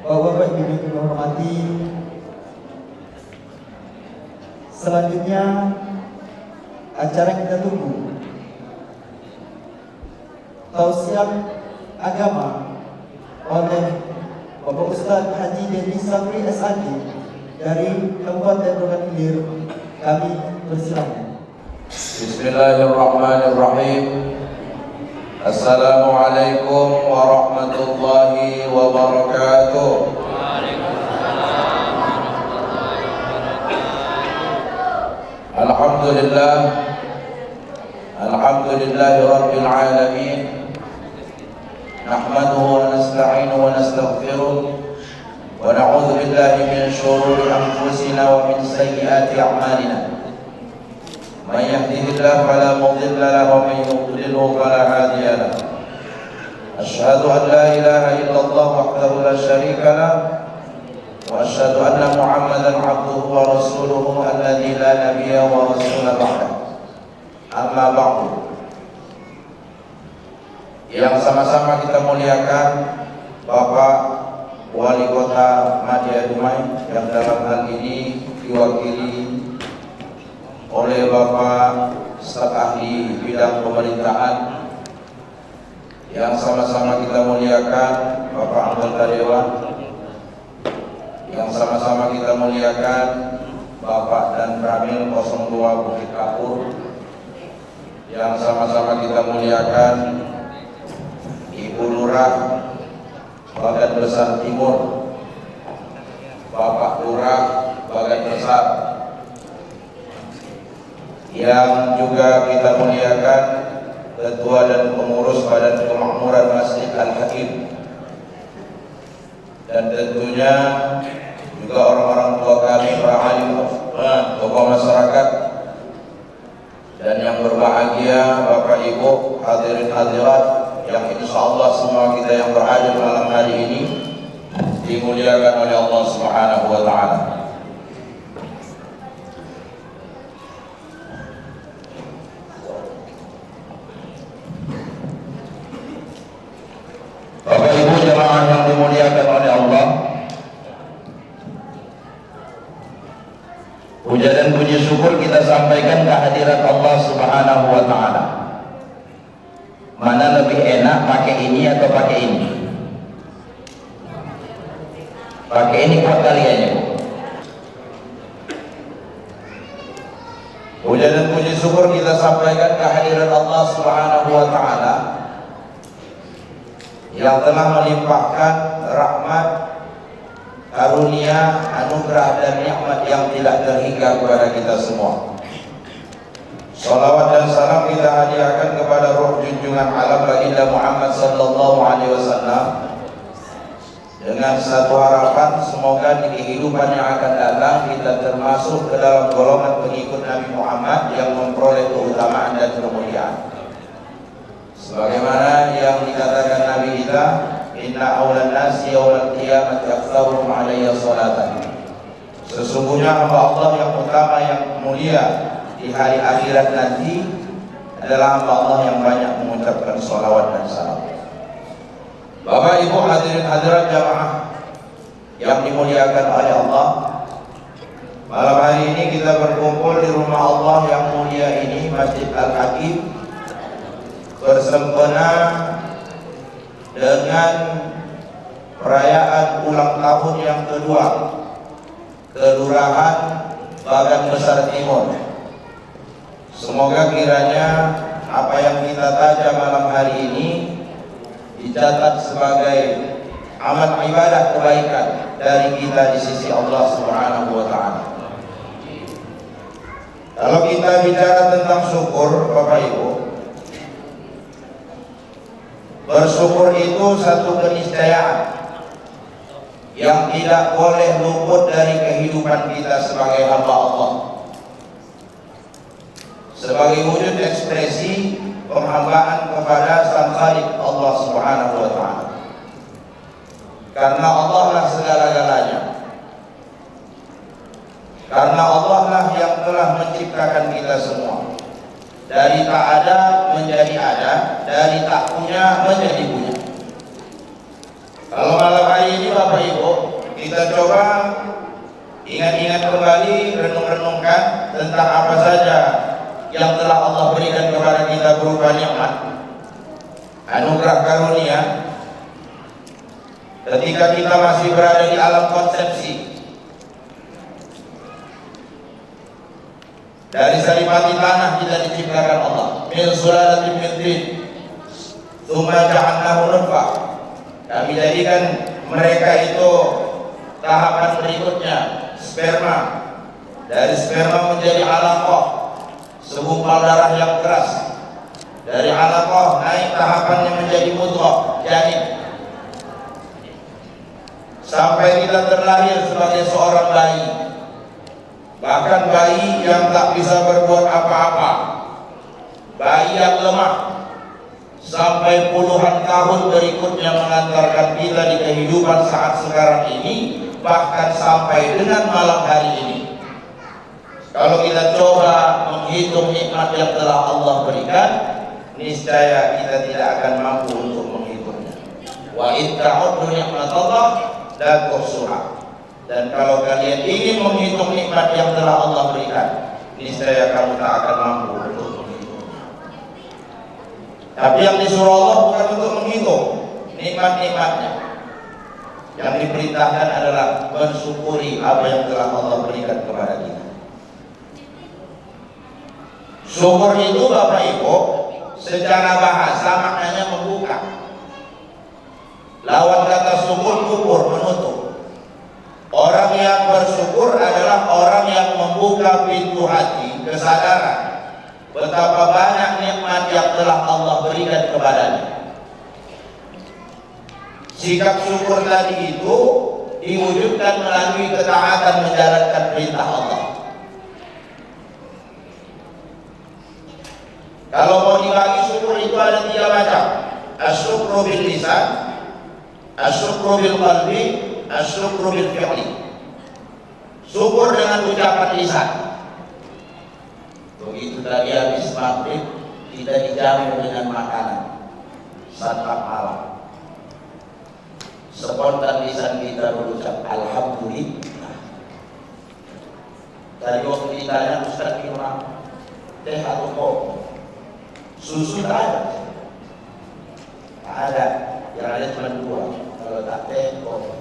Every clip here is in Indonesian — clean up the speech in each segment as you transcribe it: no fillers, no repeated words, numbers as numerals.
Bapak-bapak Ibu yang kami hormati, selanjutnya acara yang kita tunggu, tausiah agama oleh Bapak Ustadz Haji Dedi Safri SAG dari Kabupaten Rokan Hilir. Kami persilakan. Bismillahirrahmanirrahim. Assalamualaikum warahmatullahi wabarakatuh. Alhamdulillah, alhamdulillahi rabbil alamin. Nahmaduhu wa nasta'inuhu wa nastaghfiruh wa na'udzu billahi min shururi anfusina wa min sayyiati a'malina. Man yahdihillahu fala mudilla lahu wa man yudlilhu fala hadiya lahu. Asyhadu an la ilaha illallah wahdahu la syarika lahu wa asyhadu anna Muhammadan 'abduhu wa rasuluhu alladzi la nabiyya wa rasula ba'dahu. Amma ba'du. Yang sama-sama kita muliakan Bapak Wali Kota Madya Dumai yang dalam hal ini diwakili oleh Bapak Staf Ahli Bidang Pemerintahan, yang sama-sama kita muliakan Bapak Anggota Dewan, yang sama-sama kita muliakan Bapak dan Ramil 02 Bukit Kapur, yang sama-sama kita muliakan Ibu Lurah Bagan Besar Timur, Bapak Lurah Bagan Besar, yang juga kita muliakan Ketua dan Pengurus Badan Kemakmuran Masjid Al-Hakim, dan tentunya juga orang-orang tua kami, para alim, tokoh masyarakat, dan yang berbahagia Bapak Ibu hadirin hadirat yang insyaallah semua kita yang berada malam hari ini dimuliakan oleh Allah Subhanahu wa taala. Bapak Ibu jemaah yang dimuliakan oleh Allah, puja dan puji syukur kita sampaikan kehadirat Allah Subhanahu wa taala. Mana lebih enak, pakai ini atau pakai ini? Pakai ini buat kalian ya. Puja dan puji syukur kita sampaikan kehadirat Allah Subhanahu wa taala yang telah melimpahkan rahmat, karunia, anugerah dan nikmat yang tidak terhingga kepada kita semua. Salawat dan salam kita hadiahkan kepada roh junjungan alam baginda Muhammad sallallahu alaihi wasallam, dengan satu harapan semoga di kehidupan yang akan datang kita termasuk ke dalam golongan pengikut Nabi Muhammad yang memperoleh keutamaan dan kemuliaan. Sebagaimana yang dikatakan Nabi kita, inna awlan nasi yawmal qiyamati aktsaruhum alayya salatan. Sesungguhnya hamba Allah yang utama yang mulia di hari akhirat nanti adalah hamba Allah yang banyak mengucapkan sholawat dan salam. Bapak Ibu hadirin hadirat jamaah yang dimuliakan oleh Allah, malam hari ini kita berkumpul di rumah Allah yang mulia ini, Masjid Al-Hakim, bersempena dengan perayaan ulang tahun yang kedua Kelurahan Bagan Besar Timur. Semoga kiranya apa yang kita tajam malam hari ini dicatat sebagai amal ibadah kebaikan dari kita di sisi Allah Subhanahu wa taala. Kalau kita bicara tentang syukur, Bapak Ibu, bersyukur itu satu keniscayaan yang tidak boleh luput dari kehidupan kita sebagai hamba Allah, sebagai wujud ekspresi penghambaan kepada Sang Khalik Allah Subhanahu wa taala. Karena Allah lah segala-galanya. Karena Allah lah yang telah menciptakan kita semua. Dari tak ada menjadi ada, dari tak punya menjadi punya. Kalau malam hari ini Bapak Ibu, kita coba ingat-ingat kembali, renung-renungkan tentang apa saja yang telah Allah berikan kepada kita berupa nikmat, anugerah karunia. Ketika kita masih berada di alam konsepsi, dari saripati tanah kita diciptakan Allah, min sulalatin min tin, tsumma ja'alnahu nutfah. Kami jadikan mereka itu tahapan berikutnya sperma, dari sperma menjadi alaqah, segumpal darah yang keras. Dari alaqah naik tahapannya menjadi mudghah, janin, sampai kita terlahir sebagai seorang bayi. Bahkan bayi yang tak bisa berbuat apa-apa, bayi yang lemah, sampai puluhan tahun berikutnya mengantarkan kita di kehidupan saat sekarang ini, bahkan sampai dengan malam hari ini. Kalau kita coba menghitung nikmat yang telah Allah berikan, niscaya kita tidak akan mampu untuk menghitungnya. Wa in ta'uddu ni'matallah la tuhsuha. Dan kalau kalian ingin menghitung nikmat yang telah Allah berikan, niscaya kamu tak akan mampu untuk menghitungnya. Tapi yang disuruh Allah bukan untuk menghitung nikmat-nikmatnya. Yang diperintahkan adalah mensyukuri apa yang telah Allah berikan kepada kita. Syukur itu Bapak Ibu, secara bahasa maknanya membuka. Lawan kata syukur, kufur, menutup. Orang yang bersyukur adalah orang yang membuka pintu hati, kesadaran betapa banyak nikmat yang telah Allah berikan kepadanya. Sikap syukur tadi itu diwujudkan melalui ketaatan menjalankan perintah Allah. Kalau mau dibagi syukur itu ada 3 macam. Asyukru bil lisan, asyukru bil qalbi, asyukru bil fi'li. Syukur dengan ucapan lisan. Begitu tadi habis maghrib kita dijamu dengan makanan santap malam, spontan lisan kita berucap alhamdulillah. Tadi waktu ditanya Ustaz gimana, teh atau kopi, susu tak ada. Tak ada, yang ada cuma 2. Kalau tak teh, kopi.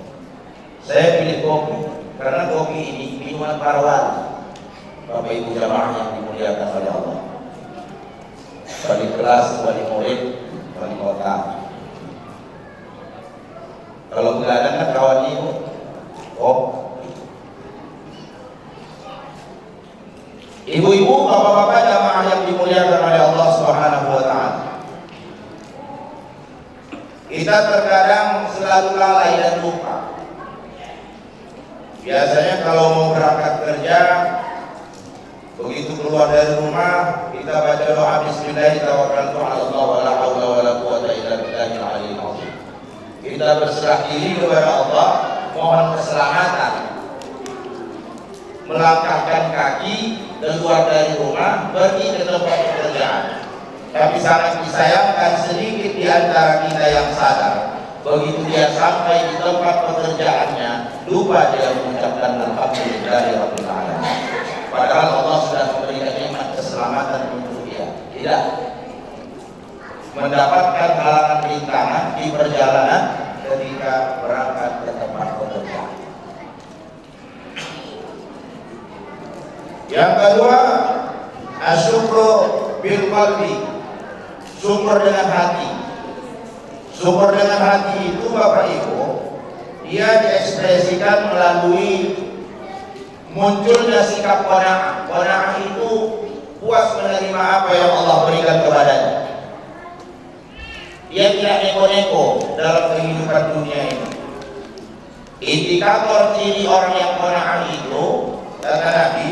Saya pilih kopi karena kopi ini minuman para wali, Bapak Ibu jamaah yang dimuliakan oleh Allah, wali kelas, wali murid, wali kota. Kalau begadang kan kawan ibu, ibu-ibu, bapak-bapak jamaah yang dimuliakan oleh Allah Subhanahu wa Ta'ala. Kita terkadang selalu lalai dan lupa. Biasanya kalau mau berangkat kerja, begitu keluar dari rumah, kita baca doa bismillah, tawakkaltu 'ala Allah wa la haula wa la quwwata illa billahil aliyyil azim. Kita berserah diri kepada Allah, mohon keselamatan, melangkahkan kaki keluar dari rumah, pergi ke tempat pekerjaan. Tapi sangat disayangkan sedikit di antara kita yang sadar, begitu dia sampai di tempat pekerjaannya, lupa dia mengucapkan alhamdulillahirabbil alamin. Padahal Allah sudah memberikan nikmat keselamatan untuk dia. Tidak mendapatkan halangan rintangan di perjalanan ketika berangkat ke tempat pekerjaan. Yang kedua, asyukru bil qalbi, syukur dengan hati. Syukur dengan hati itu Bapak Ibu, dia diekspresikan melalui munculnya sikap qanaah. Qanaah itu puas menerima apa yang Allah berikan kepadanya. Dia tidak neko-neko dalam kehidupan dunia ini. Indikator ciri orang yang qanaah itu, kata Nabi,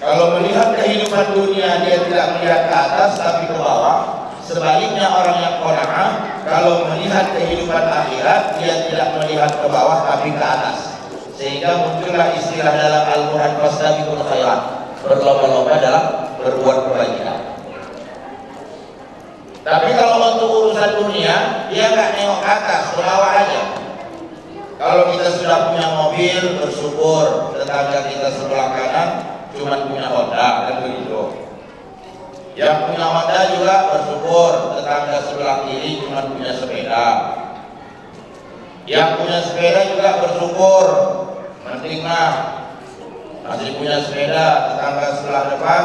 kalau melihat kehidupan dunia dia tidak melihat ke atas tapi ke bawah. Sebaliknya orang yang qanaah kalau melihat kehidupan akhirat dia tidak melihat ke bawah tapi ke atas. Sehingga muncullah istilah dalam Al-Quran fastabiqul khairat, berlomba-lomba dalam berbuat kebaikan. Tapi kalau untuk urusan dunia dia nggak nengok ke atas, ke bawah aja. mobil bersyukur tetangga kita sebelah kanan cuma punya Honda, kan begitu. Yang punya Honda juga bersyukur tetangga sebelah kiri cuma punya sepeda. Yang punya sepeda juga bersyukur, penting mah masih punya sepeda. Tetangga sebelah depan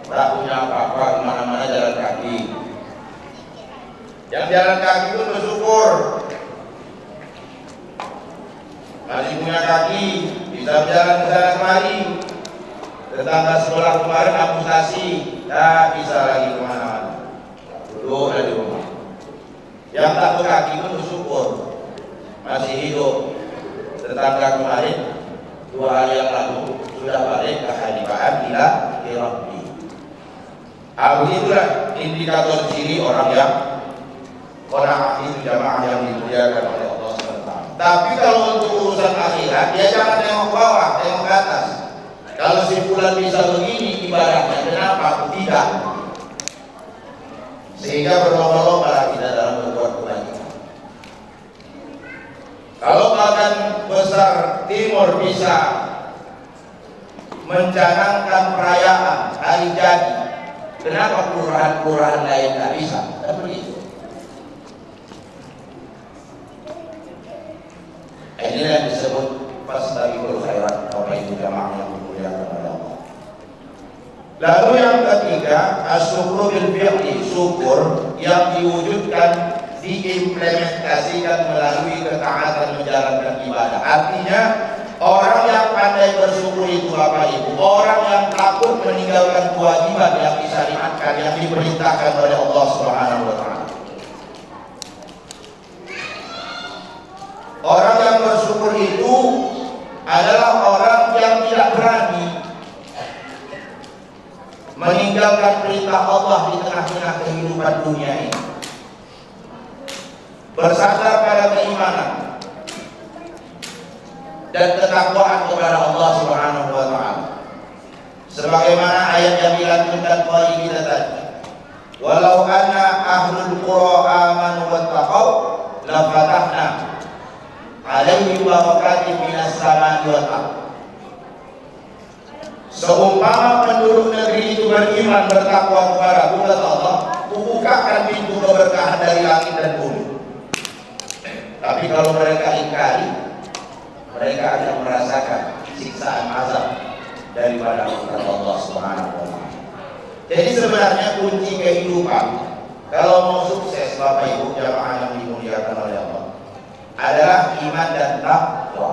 tak punya apa-apa, kemana-mana jalan kaki. Yang jalan kaki pun bersyukur, masih punya kaki, bisa berjalan ke sana kemari. Tetangga sebelah kemarin amputasi, tak bisa lagi kemana-mana, duduk di rumah. Yang tak berkaki pun bersyukur, masih hidup. Tetangga kemarin 2 hari yang lalu sudah balik ke hanifaan ila Rabbi. Begitulah indikator ciri orang yang qanaah, itu jamaah yang dimuliakan oleh Allah SWT. Tapi kalau untuk urusan akhirat, dia jangan tengok bawah, tengok ke atas. Kalau si fulan bisa begini ibaratnya, kenapa aku tidak? Sehingga berlomba-lomba kita dalam berbuat kebaikan. Kalau Badan Besar Timur bisa mencanangkan perayaan hari jadi, kenapa kelurahan-kelurahan lain tidak bisa? Dan begitu. Ini yang disebut fastabiqul khairat, Bapak Ibu jamaah yang dimuliakan oleh Allah. Lalu yang ketiga, asyukru bil fi'li, syukur yang diwujudkan, diimplementasikan melalui ketaatan menjalankan ibadah. Artinya orang yang pandai bersyukur itu Bapak Ibu, orang yang takut meninggalkan kewajiban yang disyariatkan, yang diperintahkan oleh Allah Subhanahu wa taala. Orang yang bersyukur itu adalah orang yang tidak berani meninggalkan perintah Allah di tengah-tengah kehidupan dunia ini. Bersandar pada keimanan dan ketakwaan kepada Allah Subhanahu wa taala. Sebagaimana ayat yang dilantunkan oleh kita tadi. Walau anna ahlul qura amanu wattaqau la fatahna alaihi barakatin minas samai wal ardh. Seumpama penduduk negeri itu beriman bertakwa kepada Allah, kubukakan pintu keberkahan dari langit dan bumi. Tapi kalau mereka ingkari, mereka akan merasakan siksaan azab daripada Allah Subhanahu wa taala. Jadi sebenarnya kunci kehidupan kalau mau sukses Bapak Ibu jamaah yang dimuliakan oleh Allah adalah iman dan takwa.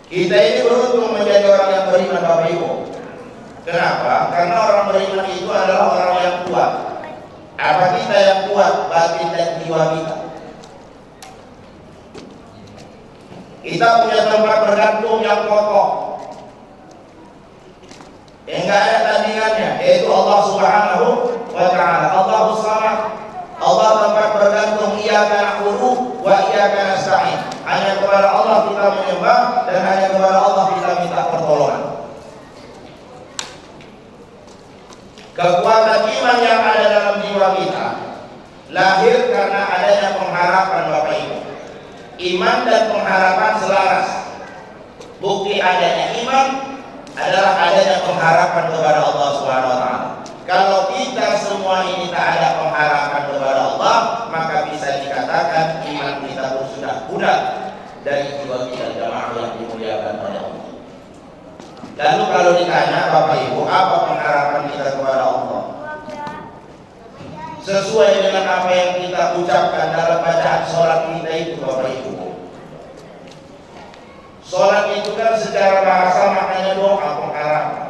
Kita ini beruntung menjadi orang yang beriman Bapak Ibu. Kenapa? Karena orang beriman itu adalah orang yang kuat. Apa kita yang kuat? Batin dan jiwa kita. Kita punya tempat bergantung yang kokoh, yang enggak ada tandingannya, yaitu Allah Subhanahu wa taala. Allahus Samad. Allah tempat bergantung, iyyaka na'budu wa iyyaka nasta'in. Hanya kepada Allah kita menyembah dan hanya kepada Allah kita minta pertolongan. Kekuatan iman yang ada dalam jiwa kita lahir karena adanya pengharapan Bapak Ibu. Iman dan pengharapan selaras. Bukti adanya iman adalah adanya pengharapan kepada Allah Subhanahu wa taala. Kalau kita semua ini tak ada pengharapan kepada Allah, maka bisa dikatakan iman kita pun sudah pudar dari jiwa kita jamaah yang dimuliakan oleh Allah. Lalu kalau ditanya Bapak Ibu, apa pengharapan kita kepada Allah? Sesuai dengan apa yang kita ucapkan dalam bacaan sholat kita itu Bapak Ibu. Sholat itu kan secara bahasa maknanya doa pengharapan.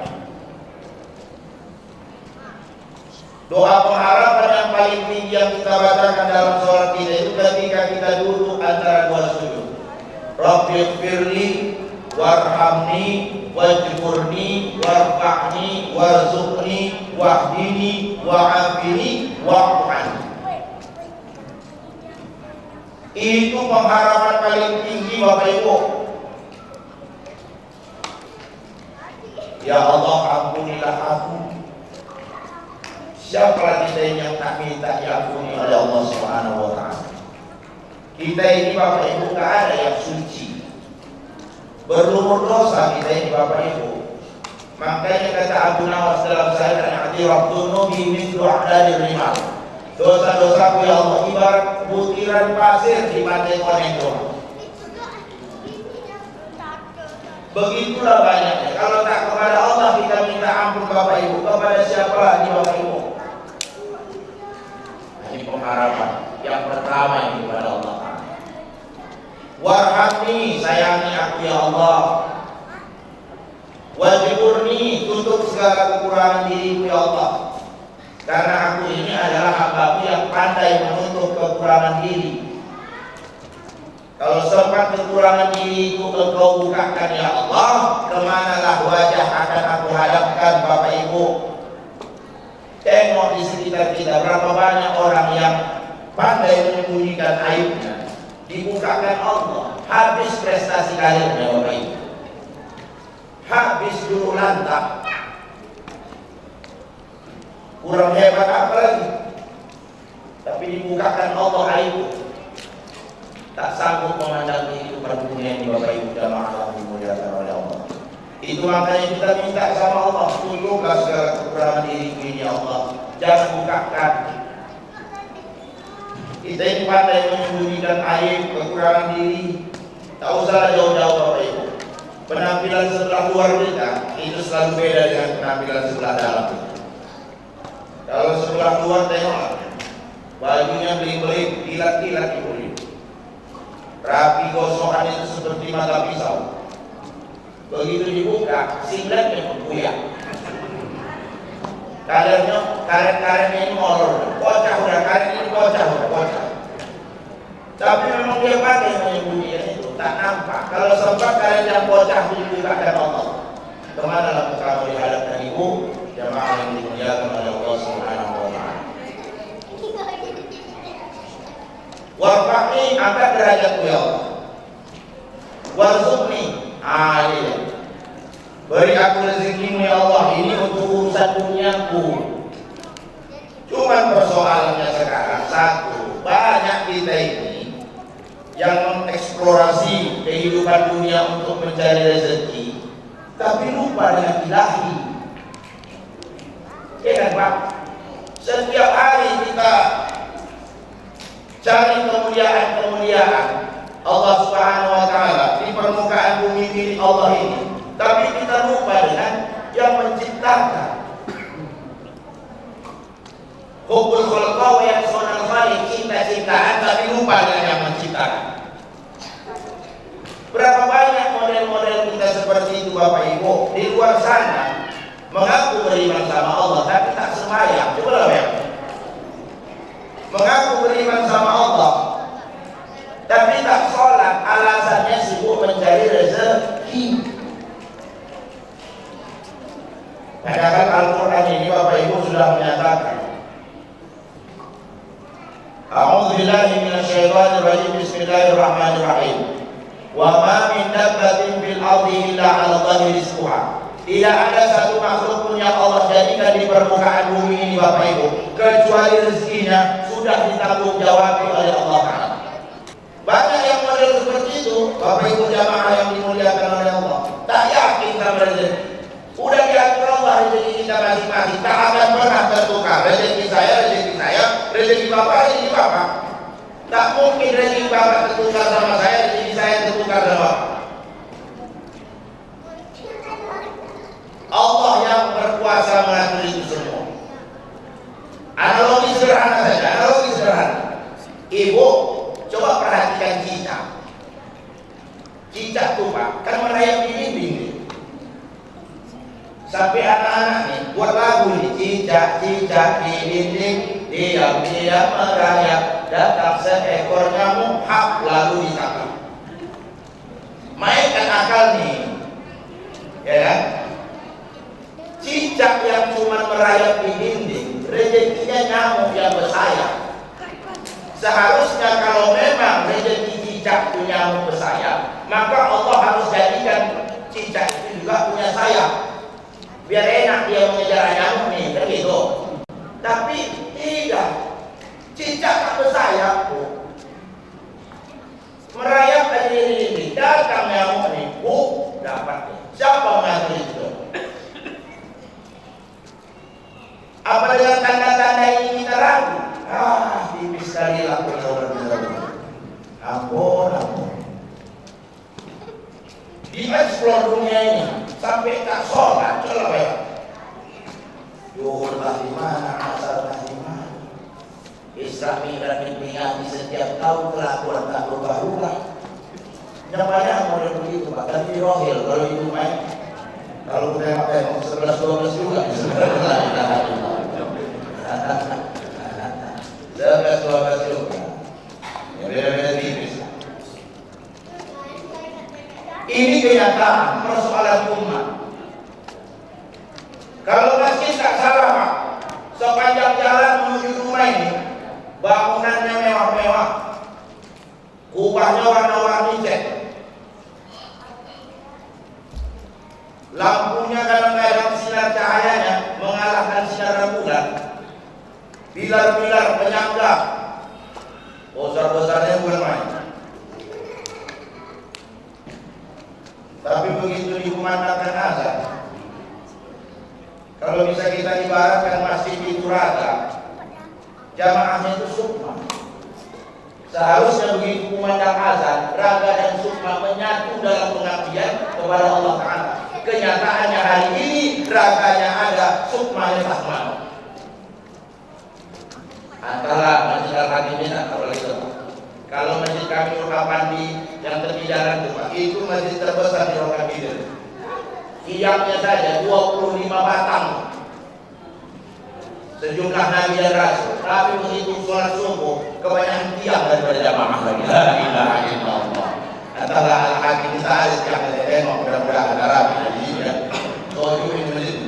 Doa pengharapan yang paling tinggi yang kita bacakan dalam sholat kita itu ketika kita duduk antara dua sujud. Rabbighfirli warhamni wajburni warfa'ni warzuqni wahdini wa'afini wa'fu'ani. Itu pengharapan paling tinggi Bapak Ibu. Ya Allah, ampunilah aku. Siapa kita yang tak minta diampuni oleh Allah Subhanahu wa taala? Kita ini Bapak Ibu gak ada yang suci, berlumur dosa kita ini Bapak Ibu. Makanya kata Abu Nawas dalam Sahih Al-Nubi mithlu a'dadil rimal. Dosa-dosaku ya Allah ibarat butiran pasir di pantai Koneng. Begitulah banyaknya. Kalau tak kepada Allah kita minta ampun Bapak Ibu, kepada siapa lagi Bapak Ibu? Ini pengharapan yang pertama ini kepada Allah. Warhamni, sayangi aku ya Allah. Wajburni, tutup segala kekurangan diriku ya Allah. Karena aku ini adalah hamba-Mu yang pandai menutup kekurangan diri. Kalau sempat kekurangan diriku Engkau bukakan ya Allah, kemanalah wajah akan aku hadapkan Bapak Ibu. Tengok di sekitar kita berapa banyak orang yang pandai menyembunyikan aibnya, dibukakan Allah, habis prestasi karirnya Bapak Ibu, habis dulu lantak, kurang hebat apa lagi, tapi dibukakan Allah aib, tak sanggup memandang kehidupan dunia ini Bapak Ibu jamaah yang dimuliakan oleh Allah. Itu makanya kita minta sama Allah, tutuplah segala kekurangan diriku ini ya Allah, jangan bukakan. Kita ini pandai menyembunyikan aib, kekurangan diri, tak usah jauh-jauh Bapak Ibu. Penampilan sebelah luar kita itu selalu beda dengan penampilan sebelah dalam. Kalau sebelah luar tengok, bajunya beling-beling, kilat-kilat ibu, rapi gosokan itu seperti mata pisau. Begitu dibuka, singletnya berkuyak. Karet-karetnya ini molor, kocak udah, karet ini kocak udah, kocak. Tapi memang dia pakai menyembunyikan itu, tak nampak. Kalau sempat karet yang kocak dibukakan Allah, kemana lah kamu dihadapkan ibu jamaah yang dimuliakan oleh Allah Subhanahu wa Ta'ala. Warfa'ni, angkat derajatku ya Allah. Warzuqni, iya. Beri aku rezekimu ya Allah, ini untuk urusan duniaku. Cuman persoalannya sekarang satu, banyak kita ini yang mengeksplorasi kehidupan dunia untuk mencari rezeki, tapi lupa dengan ilahi. Ya kan Pak? Setiap hari kita cari kemuliaan Allah Subhanahu wa Ta'ala di permukaan bumi milik Allah ini, tapi kita lupa dengan yang menciptakan. Hubbul khulqa wa yahsunul khaliq, cinta-cintaan tapi lupa dengan yang menciptakan. Berapa banyak model-model kita seperti itu Bapak Ibu di luar sana, mengaku beriman sama Allah tapi tak sembahyang. Coba lah ya. Mengaku beriman sama Allah tapi tak sholat, alasannya sibuk mencari rezeki. Padahal Al-Quran ini Bapak Ibu sudah menyatakan, A'udzubillahi minasyaitonirrajim, bismillahirrahmanirrahim. Wa ma min dabbatin fil ardi illa 'ala Allahi rizquha. Tidak ada satu makhluk pun yang Allah jadikan di permukaan bumi ini Bapak Ibu kecuali rezekinya sudah ditanggung jawab oleh Allah Ta'ala. Banyak yang model seperti itu Bapak Ibu jamaah yang dimuliakan oleh Allah, tak yakin sama rezeki. Udah diatur Allah rezeki kita masing-masing, tak akan pernah tertukar. Rezeki saya, rezeki Bapak, rezeki Bapak. Tak mungkin rezeki Bapak tertukar sama saya, rezeki saya tertukar sama Bapak. Allah yang berkuasa mengatur itu semua. Analogi sederhana saja, analogi sederhana. Ibu, coba perhatikan cicak. Cicak tuh Pak, kan merayap di dinding nih. Sampai anak-anak nih buat lagu nih, cicak-cicak di dinding, diam-diam merayap, datang seekor nyamuk, hap lalu ditangkap. Mainkan akal nih, ya kan? Cicak yang cuma merayap di dinding, rezekinya nyamuk yang bersayap. Seharusnya kalau memang rezeki cicak punya nyamuk bersayap, maka Allah harus jadikan cicak itu juga punya sayap, biar enak dia mengejar nyamuk nih, begitu. Tapi tidak, cicak tak bersayap. sholat di dalam. Ampun. Dieksplor dunia ini sampai tak sholat coba ya. Zuhur lah di mana, asar lah di mana. Isra Mi'raj diperingati setiap tahun, kelakuan tak berubah-ubah. Nyapanya model begitu Pak, ganti rohil kalau itu main. Kalau kita tengok 11-12 juga 11-12 juga. Ya beda-beda tipis. Ini kenyataan persoalan umat. Kalau masjid tak salah Pak, sepanjang jalan menuju rumah ini bangunannya mewah-mewah, kubahnya warna-warni cat, lampunya kadang-kadang sinar cahayanya mengalahkan sinar bulan, pilar-pilar penyangga besar-besarnya bukan main. Tapi begitu dikumandangkan azan, kalau bisa kita ibaratkan masjid itu rata, jamaahnya itu sukma. Seharusnya begitu kumandang azan, raga dan sukma menyatu dalam pengabdian kepada Allah Ta'ala. Kenyataannya hari ini raganya ada, sukmanya tak mau. Antara Masjid Al-Hakimin atau kalau masjid kami Nurhapandi yang tepi jalan itu masjid terbesar di Rokabidir. Tiangnya saja 25 batang. Sejumlah Nabi dan Rasul. Tapi begitu sholat subuh, kebanyakan tiang daripada jamaah lagi. La ilaha illallah. Antara Al-Hakim Sa'id yang saya tengok mudah-mudahan ada rapi di sini ya. Soal ini masjid.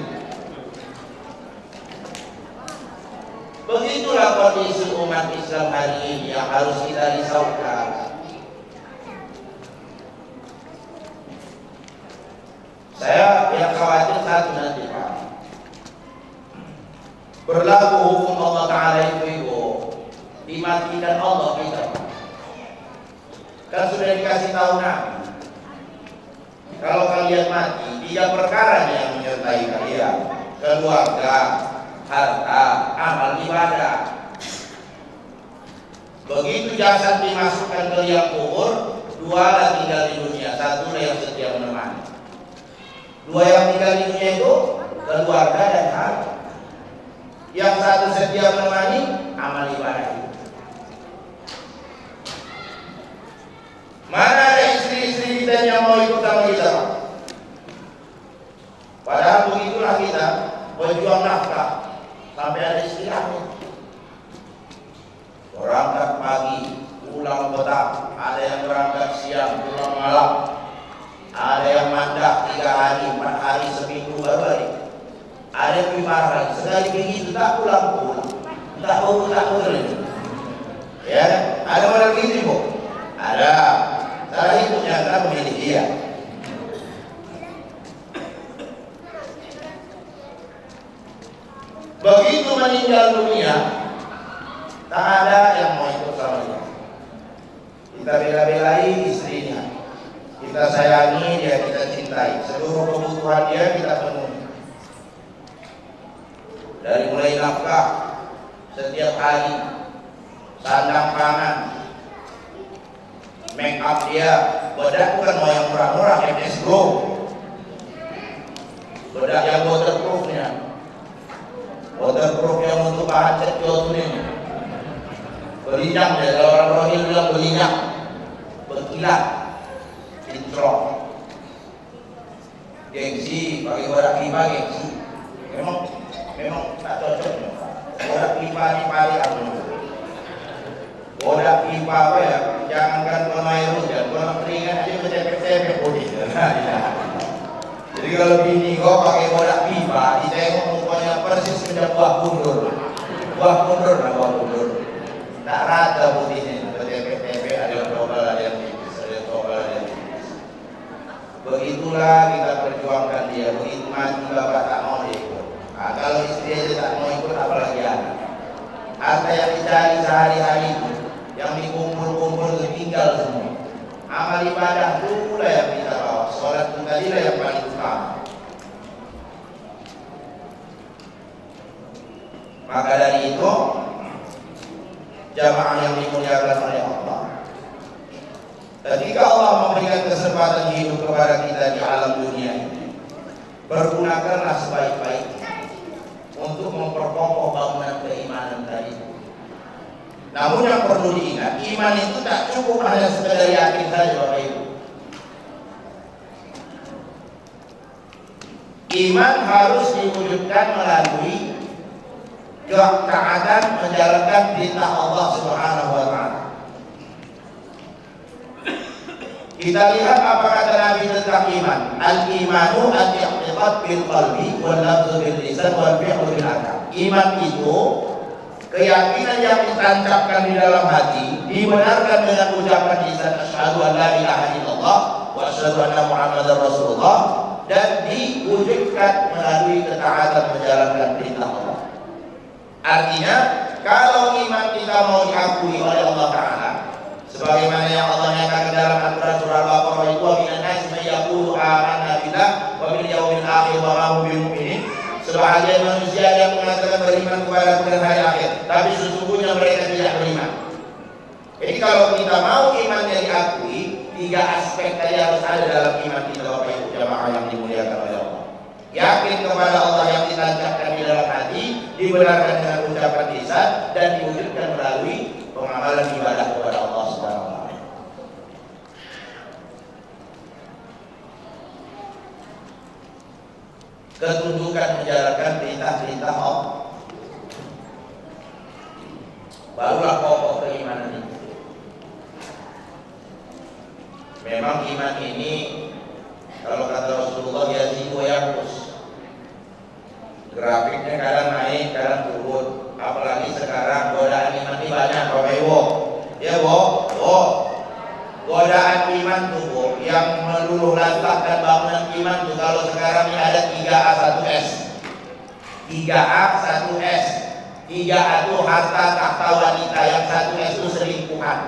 Begitulah kondisi umat Islam hari ini yang harus kita risaukan. Saya yang khawatir satu nanti Pak, berlaku hukum Allah Ta'ala itu dimatikan Allah kita. Kan sudah dikasih tahu Nabi, kalau kalian mati 3 perkara yang menyertai kalian: keluarga, harta, amal ibadah. Begitu jasad dimasukkan ke liang kubur, 2 lah tinggal di dunia, 1 lah yang setia menemani. 2 yang tinggal di dunia itu keluarga dan harta. Yang 1 setia menemani amal ibadah itu. Mana ada istri-istri kita yang mau ikut sama kita Pak? Padahal begitulah kita berjuang nafkah sampai ada istilahnya. Berangkat pagi, pulang petang, ada yang berangkat siang, pulang malam, ada yang mandak 3 hari, 4 hari, seminggu baru balik. Ada yang lebih parah lagi, sekali begitu tak pulang-pulang, tak pulang. Ya, ada model begitu Bu? Ada. Cara hidupnya karena memilih dia. Begitu meninggal dunia, tak ada yang mau ikut sama dia. Kita bela-belai istrinya, kita sayangi dia, kita cintai, seluruh kebutuhan dia kita penuhi. Dari mulai nafkah setiap hari, sandang pangan, make up dia, bedak bukan mau yang murah-murah, MS Glow, bedak yang waterproof yang untuk bahan cat jauh ini, berinjang ya, kalau orang rohil bilang berinjang, berkilat, intro, gengsi, pakai bedak pipa gengsi, memang tak cocok, bedak pipa ini paling apa? Bodak pipa apa ya? Jangankan kolam air hujan, kolam keringan aja bercepet-cepet putih. Jadi kalau bini kau pakai bodak pipa, ditengok mukanya persis macam buah kundur. Buah kundur. Tak rata putihnya, bercepet-cepet, ada yang tebal, ada yang tipis, ada yang tebal, ada yang tipis. Begitulah kita perjuangkan dia. Begitu mati bapak tak mau dia ikut. Nah, kalau istri aja tak mau ikut, apalagi anak. Harta yang dicari sehari-hari itu, yang dikumpul-kumpul tinggal semua. Amal ibadah itu lah yang kita bawa. Sholat itu tadi lah yang paling utama. Maka dari itu, jamaah yang dimuliakan oleh Allah. Ketika Allah memberikan kesempatan hidup kepada kita di alam dunia ini, pergunakanlah sebaik-baiknya untuk memperkokoh bangunan keimanan tadi. Namun yang perlu diingat, iman itu tak cukup hanya sekedar yakin saja, Bapak Ibu. Iman harus diwujudkan melalui ketaatan menjalankan perintah Allah Subhanahu wa taala. Kita lihat apa kata Nabi tentang iman. Al-imanu al-i'tiqad bil qalbi wal lafzu bil lisan wal fi'lu bil arkan. Iman itu keyakinan yang ditancapkan di dalam hati, dibenarkan dengan ucapan lisan asyhadu an la ilaha illallah wa asyhadu anna muhammadar rasulullah, dan diwujudkan melalui ketaatan menjalankan perintah Allah. Artinya, kalau iman kita mau diakui oleh Allah Ta'ala, sebagaimana yang Allah nyatakan dalam Al-Quran surah Al-Baqarah, itu wa minan nasi may yaqulu amanna billah wa bil yaumil akhir wa ma hum bimu'minin. Sebahagian manusia yang mengatakan beriman kepada hari akhir, tapi sesungguhnya mereka tidak beriman. Jadi kalau kita mau imannya diakui, 3 aspek tadi harus ada dalam iman kita, Bapak Ibu jamaah yang dimuliakan oleh Allah. Yakin kepada Allah yang ditancapkan di dalam hati, dibenarkan dengan ucapan lisan, dan diwujudkan melalui pengamalan ibadah kepada Allah Subhanahu wa taala. Ketundukan menjalankan perintah-perintah Allah, barulah pokok keimanan itu. Memang iman ini, kalau kata Rasulullah, yazidu wa yanqus. Grafiknya kadang naik, kadang turun. Apalagi sekarang godaan iman ini banyak, Bapak Ibu. Ya, Bu. Godaan iman tuh, Bu, yang meluluh lantahkan bangunan iman tuh, kalau sekarang ini ada 3A 1S. 3A 1S. 3A itu harta tahta wanita, yang 1S itu selingkuhan.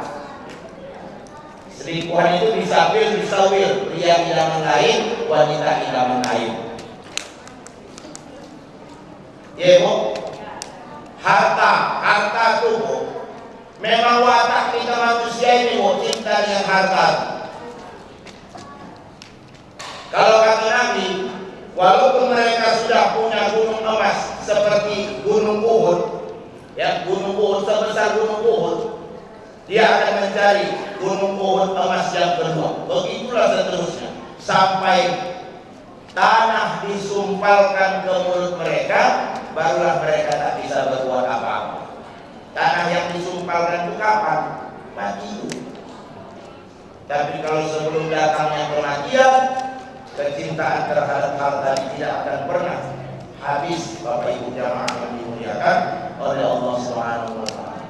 Selingkuhan itu bisa wil, bisa wil, pria idaman lain, wanita idaman lain. Ya, Bu. Harta tubuh. Memang watak kita manusia ini, Bu, cinta dengan harta. Kalau kata Nabi, walaupun mereka sudah punya gunung emas seperti gunung Uhud, ya, gunung Uhud sebesar gunung Uhud, dia akan mencari gunung Uhud emas yang kedua. Begitulah seterusnya sampai tanah disumpalkan ke mulut mereka, barulah mereka tak bisa berbuat apa-apa. Tanah yang disumpalkan itu kapan? Mati itu. Tapi kalau sebelum datangnya kematian, kecintaan terhadap harta tidak akan pernah habis, Bapak Ibu jamaah yang dimuliakan oleh Allah Subhanahu wa taala.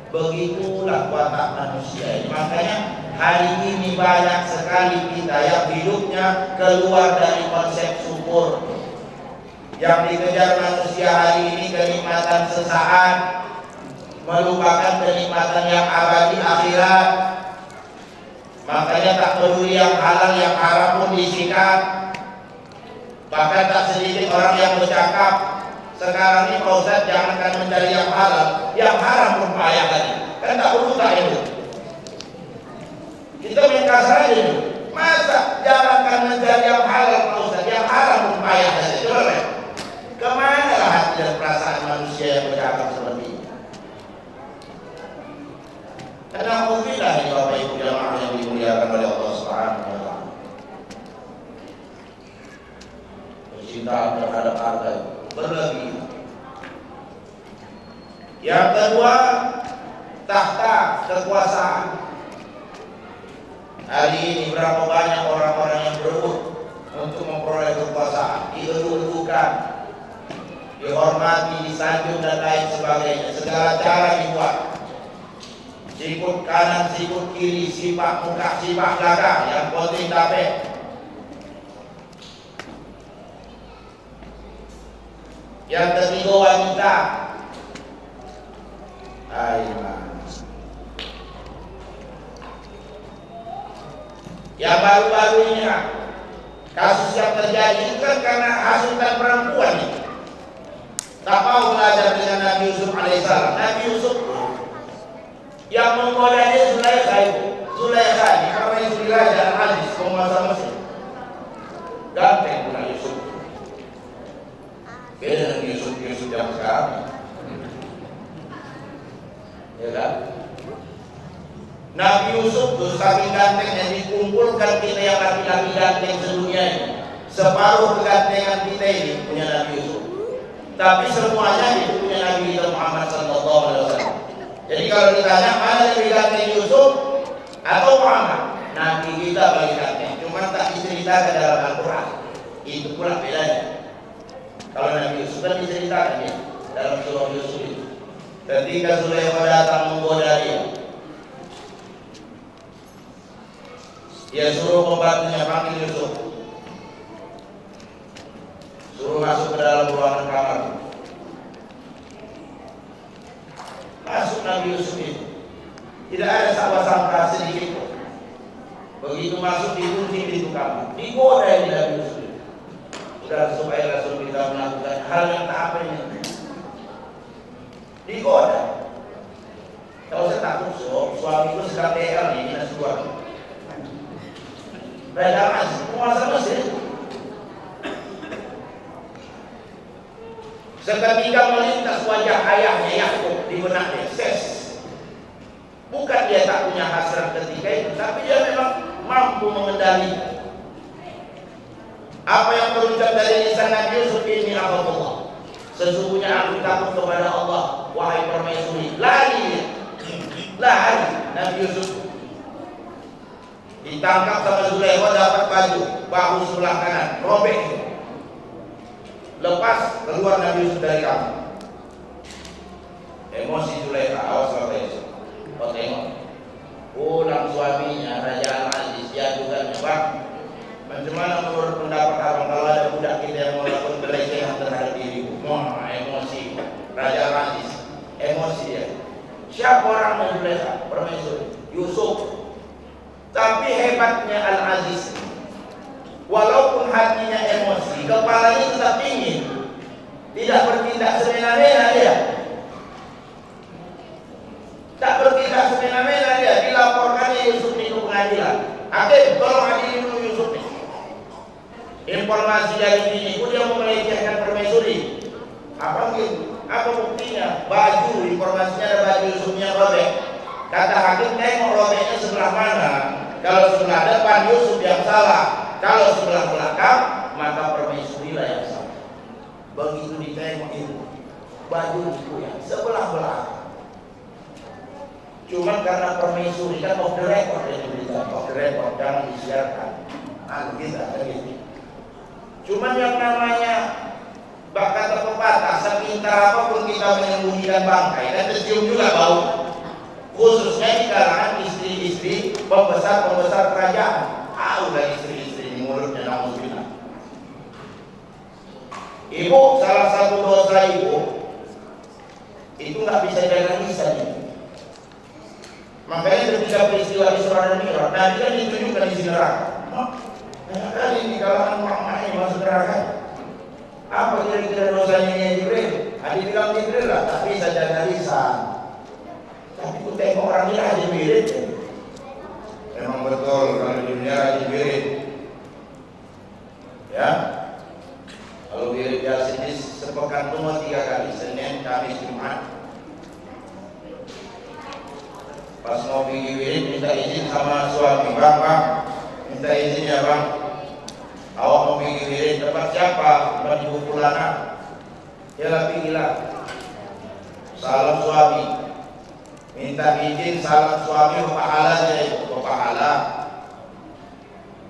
Begitulah watak manusia ini. Makanya hari ini banyak sekali kita yang hidupnya keluar dari konsep syukur. Yang dikejar manusia hari ini kenikmatan sesaat, melupakan kenikmatan yang abadi akhirat. Makanya tak peduli yang halal yang haram pun disikat. Bahkan tak sedikit orang yang bercakap, sekarang ini Pak Ustadz jangankan mencari yang halal, yang haram pun payah tadi. Kan tak perlu tak itu. Kita main kasar aja nih. Masa jangankan mencari yang halal Pak Ustadz, yang haram pun payah tadi. Coba lihat. Kemana lah hati dan perasaan manusia yang bercakap seperti ini? Karena mungkin ini Bapak Ibu jamaah yang dimuliakan oleh Allah Subhanahu wa taala. Kecintaan terhadap harta berlebih. Yang kedua, tahta kekuasaan. Hari ini berapa banyak orang-orang yang berebut untuk memperoleh kekuasaan, dieduk-edukan, dihormati, disanjung dan lain sebagainya. Segala cara dibuat. Sikut kanan, sikut kiri, sipak muka, sipak belakang, yang penting dapat. Yang ketiga, wanita. Yang baru-baru ini kasus yang terjadi itu kan karena hasutan perempuan ini. Tak mau belajar dengan Nabi Yusuf alaihissalam. Nabi Yusuf Yang menggoda dia Zulaikha itu. Zulaikha ini permaisuri Raja Al-Aziz penguasa Mesir. Ganteng pula Yusuf. Beda dengan Yusuf yang sekarang. Ya kan? Nabi Yusuf tuh saking gantengnya, dikumpulkan kita yang laki-laki ganteng sedunia ini. Separuh kegantengan kita ini punya Nabi Yusuf. Tapi semuanya itu punya Nabi kita Muhammad sallallahu alaihi wasallam. Jadi kalau ditanya mana lebih ganteng Yusuf atau Muhammad, Nabi kita paling ganteng. Cuma tak diceritakan dalam Al-Quran. Itu pula bedanya. Kalau Nabi Yusuf kan diceritakan ya dalam surah Yusuf itu. Ketika Zulaikha datang menggoda dia suruh pembantunya panggil Yusuf, suruh masuk ke dalam ruangan kamar. Masuk Nabi Yusuf itu, tidak ada salah-salah sedikit pun. Begitu masuk dikunci pintu kamar, digoda di Nabi Yusuf itu. Sudah supaya Rasul kita melakukan hal yang tak apa ini, digoda. Kalau saya takut suami itu sedang DL nih, dinas luar. Raja Al-Aziz, penguasa Mesir. Seketika melintas wajah ayahnya Yakub di benaknya, ses. Bukan dia tak punya hasrat ketika itu, tapi dia memang mampu mengendalikan. Apa yang terucap dari lisan Nabi Yusuf ini Allah. Sesungguhnya aku takut kepada Allah, wahai permaisuri. Lari Nabi Yusuf. Ditangkap sama Zulaikha, dapat baju bahu sebelah kanan, robek. Lepas keluar Nabi Yusuf dari kamar. Emosi Zulaikha, awas kalau Yusuf. Kau tengok, pulang suaminya Raja Al-Aziz, dia juga nyebab. Macam mana menurut pendapat abang kalau ada budak kita yang melakukan pelecehan terhadap diriku? Emosi Raja Al-Aziz, emosi dia. Siapa orang yang Zulaikha? Permaisuri Yusuf. Tapi hebatnya Al-Aziz, walaupun hatinya emosi, kepalanya tetap dingin, tidak bertindak semena-mena dia. Tak bertindak semena-mena dia. Dilaporkannya Yusuf ini ke pengadilan. Hakim, tolong adili dulu Yusuf ini. Informasi dari diriku dia melecehkan permaisuri. Apa gitu? Apa buktinya? Baju, informasinya ada baju Yusufnya robek. Kata hakim, tengok robeknya sebelah mana. Kalau sebelah depan Yusuf yang salah, kalau sebelah belakang maka permaisuri lah yang salah. Begitu ditengok itu baju itu yang sebelah belakang. Cuman karena permaisuri kan off the record, yang diberitakan off the record, jangan disiarkan. Kita gitu. Cuman yang namanya kata pepatah, sepintar apapun kita menyembunyikan bangkai, dan tercium juga bau. Khususnya di kalangan istri-istri pembesar-pembesar kerajaan. Tahu lah istri-istri di mulutnya naudzubillah. Ibu, salah satu dosa ibu itu nggak bisa jaga lisan. Makanya ketika peristiwa Isra dan Mi'raj, Nabi kan ditunjukkan di neraka. Banyak kali di kalangan orang yang masuk neraka. Apa kira-kira dosanya Jibril? Hadis bilang Jibril lah, tak bisa jaga lisan. Tapi ku tengok orang ini aja mirip. Memang betul kalau di dunia aja mirip. Ya. Kalau mirip ya sini sepekan cuma 3 kali, Senin, Kamis, Jumat. Pas mau pergi wirid minta izin sama suami, bang, minta izin ya bang. Awak mau pergi wirid tempat siapa? Tempat ibu Fulana. Ya lah pergilah. Salam suami. Minta izin salam suami pahala aja itu, pahala.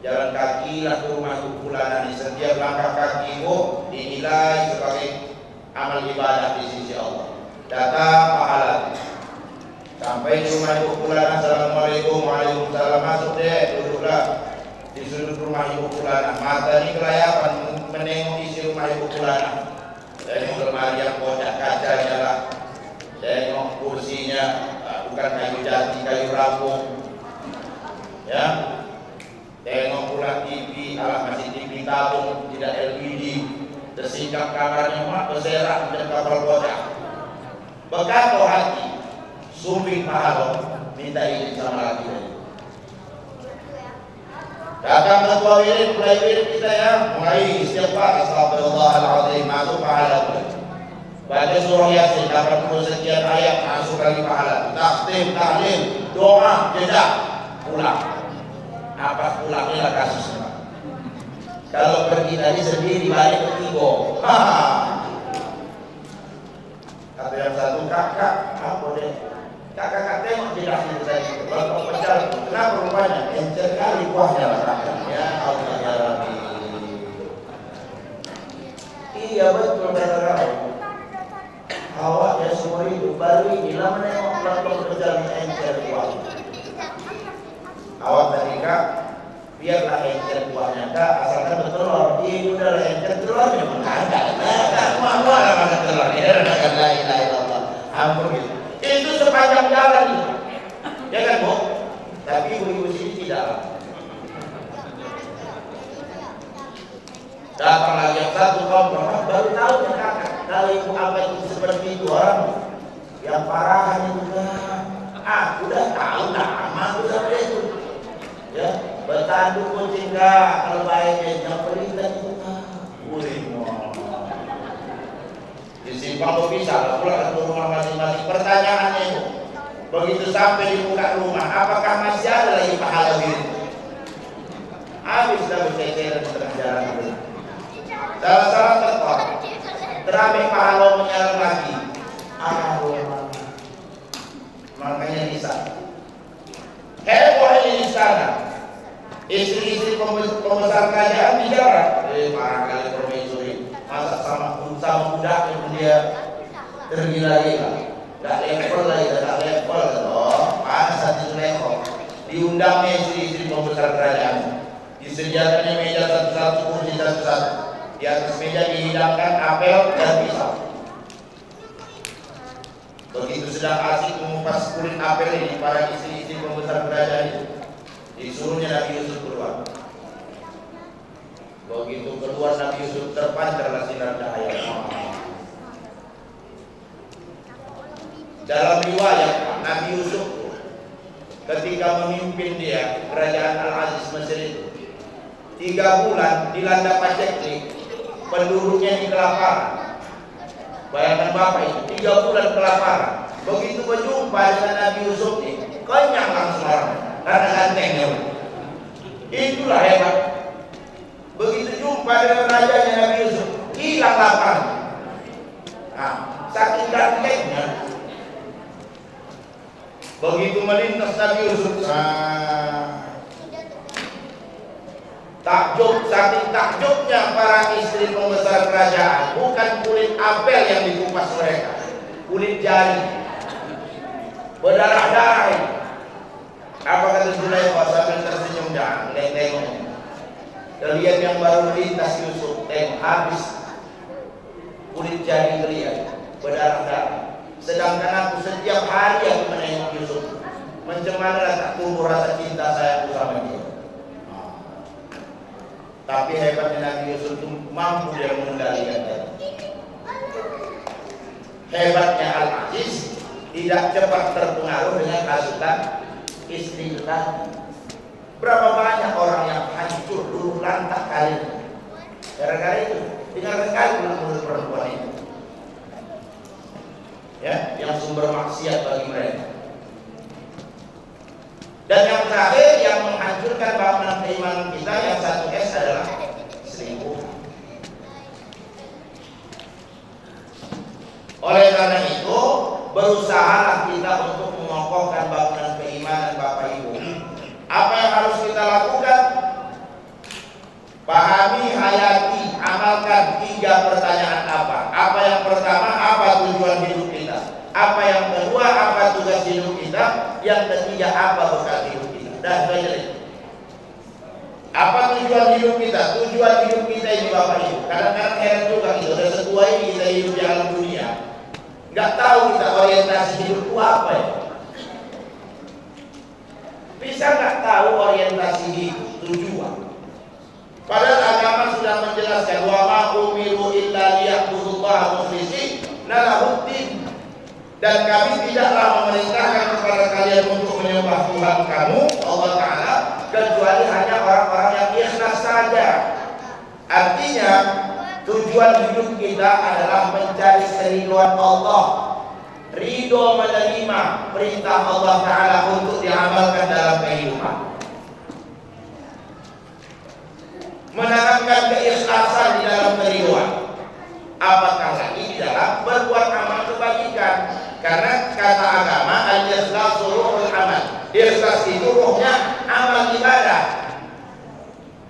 Jalan kaki lah ke rumah ibu Fulana. Di setiap langkah kaki ibu dinilai sebagai amal ibadah di sisi Allah. Datang pahala. Sampai di rumah ibu Fulana, assalamualaikum, waalaikumsalam, masuk deh, duduklah di sudut rumah ibu Fulana. Mata ini kelayapan menengok isi rumah ibu Fulana. Tengok lemari yang kotak kacanya lah, tengok kursinya, bukan kayu jati, kayu rampung. Ya, tengok pula TV, alah masih TV tabung, tidak LED. Tersikap kamarnya mak berserak dan kapal kotak. Bekatau hati. sumping pahala, minta izin sama laki tadi. Datang ketua wirid, mulai wirid kita ya, mulai istighfar, astagfirullahaladzim, masuk pahala pula. Baca surah Yasin, 80 sekian ayat, masuk lagi pahala. Takdim, tahlil, doa, jeda, pulang. Apa pulangnya lah kasusnya. Kalau pergi tadi sendiri, balik ke Tigo. Kata yang satu, kakak, apa deh? Kakak tengok jedahnya tadi. Kalau pecah, kenapa rupanya? Encer kali kuahnya lah kakak. Ya Allah ya Rabbi. Iya betul kata kau. Awak ya semua itu baru ini lama nengok pelan-pelan berjalan encer kuah. Awak tadi kak, biarlah encer kuahnya kak, asalkan bertelur. Ini udah encer telurnya mana ada? Semua lah makan telur. Ini ada la ilaha illallah. Ampun gitu. Itu sepanjang jalan itu, ya kan Bu? Tapi ibu-ibu sini tidak. Datang lagi yang satu kaum baru tahu ya kakak, kalau ibu apa itu seperti itu orang yang parahan itu kan. Udah tahu lama udah itu. Ya, bertanduk kucing kak, kalau baiknya yang perintah itu kak. Disimpang lo bisa lah pulang ke rumah masing-masing. Pertanyaannya itu, begitu sampai di muka rumah, apakah masih ada lagi pahala wirid? Habis dah berceceran setengah jalan itu. Salah-salah tertok, terambil pahala menyala lagi. Makanya bisa. Heboh ini di sana. Istri-istri pembesar kerajaan bicara, barangkali permaisuri. Masa sama budaknya pun dia tergila-gila, gak level lagi, gak level loh, panas hati level. Diundangnya istri-istri pembesar kerajaan, disediakannya meja satu-satu, kursi satu-satu. Di atas meja dihidangkan apel dan pisau. Begitu sedang asik mengupas kulit apel ini, para istri-istri pembesar kerajaan itu disuruhnya Nabi Yusuf keluar. Begitu keluar Nabi Yusuf terpancarlah sinar cahaya. Dalam riwayat Nabi Yusuf ketika memimpin dia kerajaan Al-Aziz Mesir itu 3 bulan dilanda paceklik, penduduknya di kelaparan. Bayangkan Bapak itu 3 bulan kelaparan. Begitu berjumpa dengan Nabi Yusuf ini, kenyang langsung orang karena gantengnya. Itulah hebat. Begitu jumpa dengan rajanya Nabi Yusuf, hilang lapar. Saking gantengnya. Begitu melintas Nabi Yusuf, takjub, saking takjubnya para istri pembesar kerajaan, bukan kulit apel yang dikupas mereka, kulit jari, berdarah-darah. Apa kata Zulaikha sambil tersenyum dan tengok. Lihat yang baru lintas Yusuf, tengok habis kulit jari lihat berdarah-darah. Sedangkan aku setiap hari aku menengok Yusuf, macam mana tak tumbuh rasa cinta saya sama dia. Tapi hebatnya Nabi Yusuf itu mampu dia mengendalikan dia. Hebatnya Al-Aziz tidak cepat terpengaruh dengan hasutan istri kita. Berapa banyak orang yang hancur dulu lantak kali gara-gara itu, dengarkan kali mulut perempuan itu, ya, yang sumber maksiat bagi mereka. Dan yang terakhir yang menghancurkan bangunan keimanan kita yang 1S adalah selingkuh. Oleh karena itu, berusahalah kita untuk mengokohkan bangunan keimanan Bapak Ibu. Apa yang harus kita lakukan? Pahami, hayati, amalkan 3 pertanyaan apa. Apa yang pertama, apa tujuan hidup kita? Apa yang kedua, apa tugas hidup kita? Yang ketiga, apa bekal hidup kita? Dan banyak. Apa tujuan hidup kita? Tujuan hidup kita ini Bapak Ibu, kadang-kadang heran juga gitu. Udah setua ini kita hidup di alam dunia, nggak tahu kita orientasi hidupku apa ya. Bisa nggak tahu orientasi hidup, tujuan? Padahal agama sudah menjelaskan wa ma umiru illa liya'budullaha mukhlishina lahuddin. Dan kami tidaklah memerintahkan kepada kalian untuk menyembah Tuhan kamu Allah Ta'ala kecuali hanya orang-orang yang ikhlas saja. Artinya tujuan hidup kita adalah mencari keriduan Allah, ridho menerima perintah Allah Ta'ala untuk diamalkan dalam kehidupan, menanamkan keikhlasan di dalam keriduan, apatah lagi di dalam berbuat amal kebajikan. Karena kata agama al-ikhlasu ruhul amal, ikhlas itu ruhnya amal ibadah.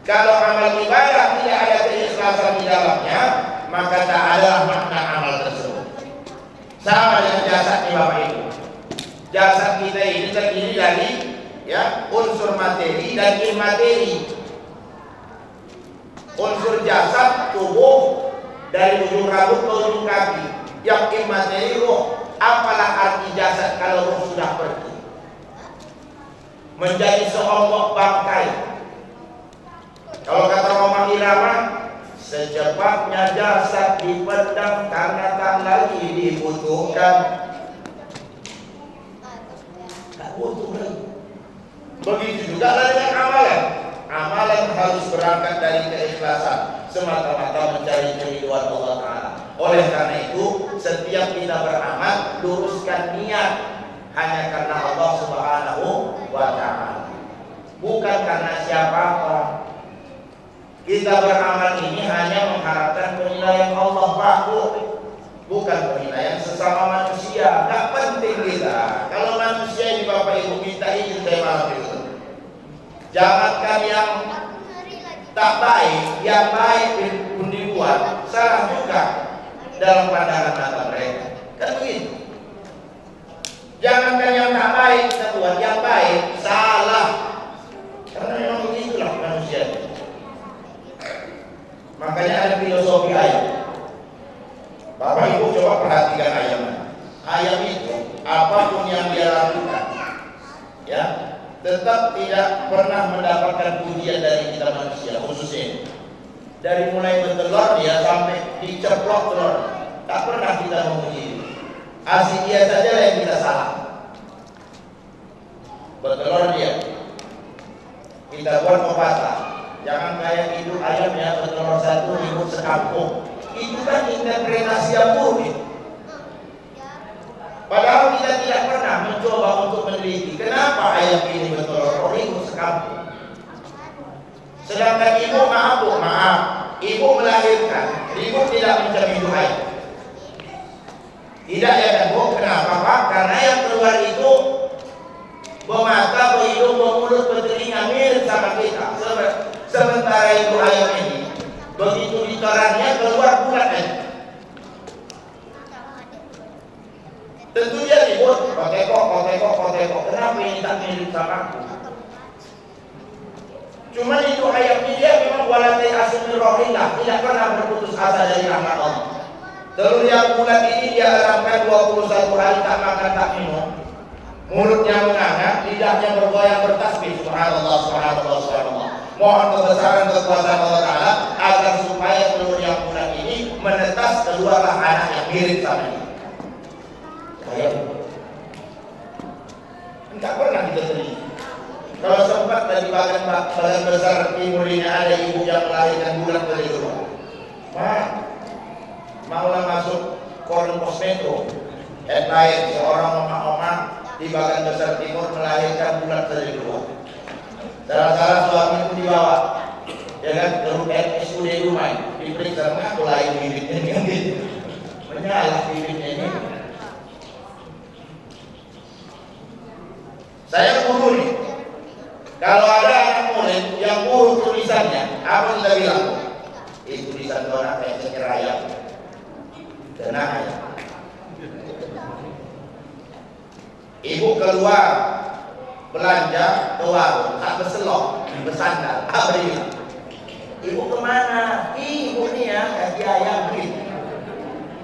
Kalau amal ibadah tidak ada keikhlasan di dalamnya, maka tak ada makna amal tersebut. Sama dengan jasad nih Bapak Ibu. Jasad kita ini terdiri dari unsur materi dan imateri. Unsur jasad tubuh dari ujung rambut ke ujung kaki. Yang imateri ruh. Apalah arti jasad kalau ruh sudah pergi? Menjadi seonggok bangkai. Kalau kata Roma Irama, secepatnya jasad dipendam karena tak lagi dibutuhkan. Tak butuh lagi. Begitu juga dengan amalan. Amalan harus berangkat dari keikhlasan, semata-mata mencari keridhaan Allah Ta'ala. Oleh karena itu, setiap kita beramal, luruskan niat hanya karena Allah Subhanahu wa Ta'ala, bukan karena siapa-siapa. Kita beramal ini hanya mengharapkan penilaian Allah Ta'ala, bukan penilaian sesama manusia. Gak penting kita. Kalau manusia ini Bapak Ibu minta izin saya malam itu, jangankan yang tak baik, yang baik pun dibuat salah juga dalam pandangan mata mereka. Kan begitu. Jangankan yang tak baik kita buat, yang baik salah. Karena memang begitulah manusia. Makanya ada filosofi ayam. Bapak Ibu coba perhatikan ayam. Ayam itu apapun yang dia lakukan, tetap tidak pernah mendapatkan pujian dari kita manusia, khususnya dari mulai bertelur dia sampai diceplok telur, tak pernah kita memuji. Asik dia saja yang kita salah. Bertelur dia, kita buat pepatah, jangan kayak hidup ayamnya bertelur satu ribut sekampung. Itu kan interpretasi yang buruk. Padahal kita tidak pernah mencoba untuk meneliti kenapa ayam ini bertelur ribut sekampung. Sedangkan ibu maaf, ibu melahirkan, ibu tidak mencari ayam. Tidak ya kan Bu? Kenapa Pak? Karena yang keluar itu bermata, berhidung, bermulut, bertelinga mirip sama kita. Sementara ibu ayam ini begitu diterannya keluar bulat aja. Tentu dia ribut, kotekok. Kenapa ini tak mirip sama aku? Cuma itu ayam ini dia memang walatai asmi rohillah, tidak pernah berputus asa dari rahmat Allah. Telur yang bulat ini dia alamkan 21 hari tak makan tak minum. Mulutnya menganga, lidahnya bergoyang bertasbih. Subhanallah, subhanallah, subhanallah. Mohon kebesaran kekuasaan Allah Ta'ala agar supaya telur yang bulat ini menetas keluarlah anak yang mirip sama ini. Enggak pernah kita teliti. Kalau sempat dari bagian besar timur ini ada ibu yang melahirkan bulat dari luar, maulah masuk koran pos metro, headline seorang mama di bagian besar timur melahirkan bulat dari luar. Salah suami itu dibawa, kan, ke RSUD rumah, diperiksa mengaku lahir bibitnya ini, menyalah bibitnya ini. Saya guru nih, kalau ada anak murid yang buruk tulisannya, apa kita bilang? Tulisan kau nak kayak ceker ayam, tenang aja. Ibu keluar belanja ke warung, berselok, bersandar, beri. Ibu kemana? Ibu nih ya, kasih ayam beli.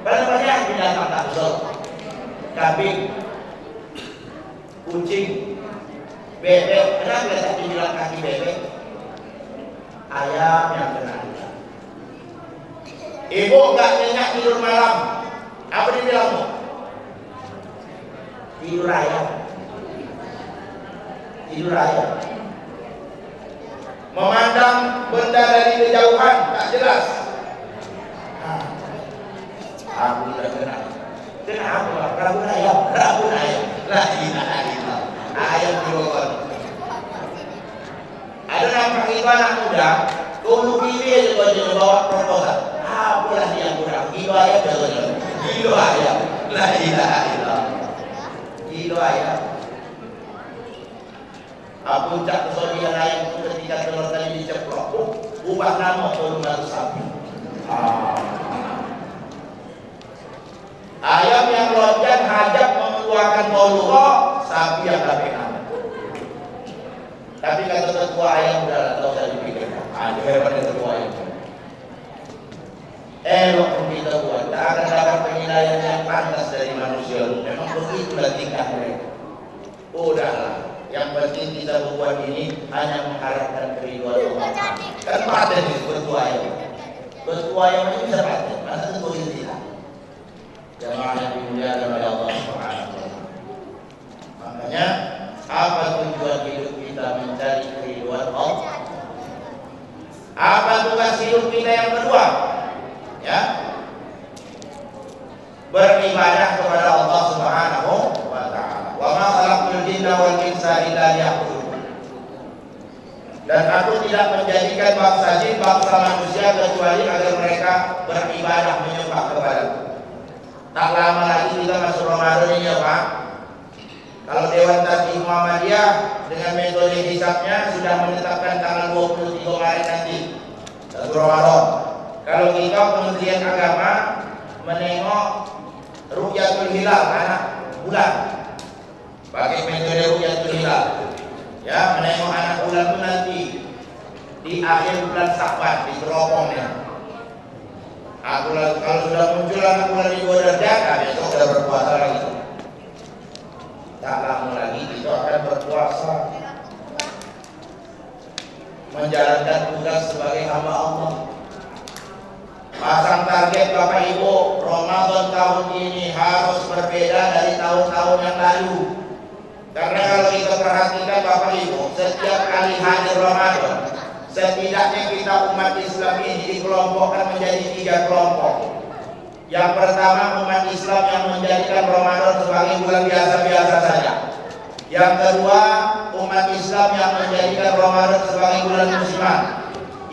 Banyak binatang tak besok, kambing, kucing, bebek. Kenapa tak dibilang kaki bebek? Ayam yang kena. Ibu enggak nyenyak tidur malam, apa dibilang Bu? Tidur ayam. Tidur ayam. Memandang benda dari kejauhan tak jelas. Aku tidak kenal. Kenapa? Rabun ayam. Rabun ayam. La ilaha illallah. Ayam dibawa. Ada nampak itu anak muda, dulu kiri aja bawa proposal. Apalah dia muda, kilo ayam jalan. Kilo ayam. La ilaha illallah. Kilo ayam. Aku cak kesodi yang ayam itu ketika telur tadi diceplok, ubah nama turun dari sapi. Ayam yang loncat hajat mengeluarkan bolu, sapi yang dapat nama. Tapi kata ketua ayam udah tahu saya dipikirkan. Ada daripada ketua ayam. Elok pun kita buat, tak akan dapat penilaian yang pantas dari manusia. Memang begitulah tingkah mereka. Udahlah. Yang penting kita berbuat ini hanya mengharapkan keridhaan Allah. Kan paten itu ketua ayam. Ketua ayam itu bisa paten. Masa itu tidak. Jamaah yang dimuliakan oleh Allah Subhanahu wa taala. Makanya apa tujuan hidup kita mencari keridhaan Allah? Apa tugas hidup kita yang kedua? Ya. Beribadah kepada Allah Subhanahu wa taala. Wa ma khalaqtul jinna wal insa illa liya'budun. Dan aku tidak menjadikan bangsa jin, bangsa manusia kecuali agar mereka beribadah menyembah kepadaku. Tak lama lagi kita masuk Ramadan ini ya Pak. Kalau Dewan Tasbih Muhammadiyah dengan metode hisabnya sudah menetapkan tanggal 23 Maret nanti satu Ramadan. Kalau kita Kementerian Agama menengok Ru'yatul Hilal anak bulan, pakai metode Ru'yatul Hilal. Ya, menengok anak bulan itu nanti di akhir bulan Sya'ban di teropongnya. Kalau sudah muncul anak bulan di 2 derajat, besok sudah berpuasa lagi. Tak lama lagi kita akan berpuasa, menjalankan tugas sebagai hamba Allah. Pasang target Bapak Ibu, Ramadan tahun ini harus berbeda dari tahun-tahun yang lalu. Karena kalau kita perhatikan Bapak Ibu, setiap kali hadir Ramadan, setidaknya kita umat Islam ini dikelompokkan menjadi 3 kelompok. Yang pertama, umat Islam yang menjadikan Ramadan sebagai bulan biasa-biasa saja. Yang kedua, umat Islam yang menjadikan Ramadan sebagai bulan musiman.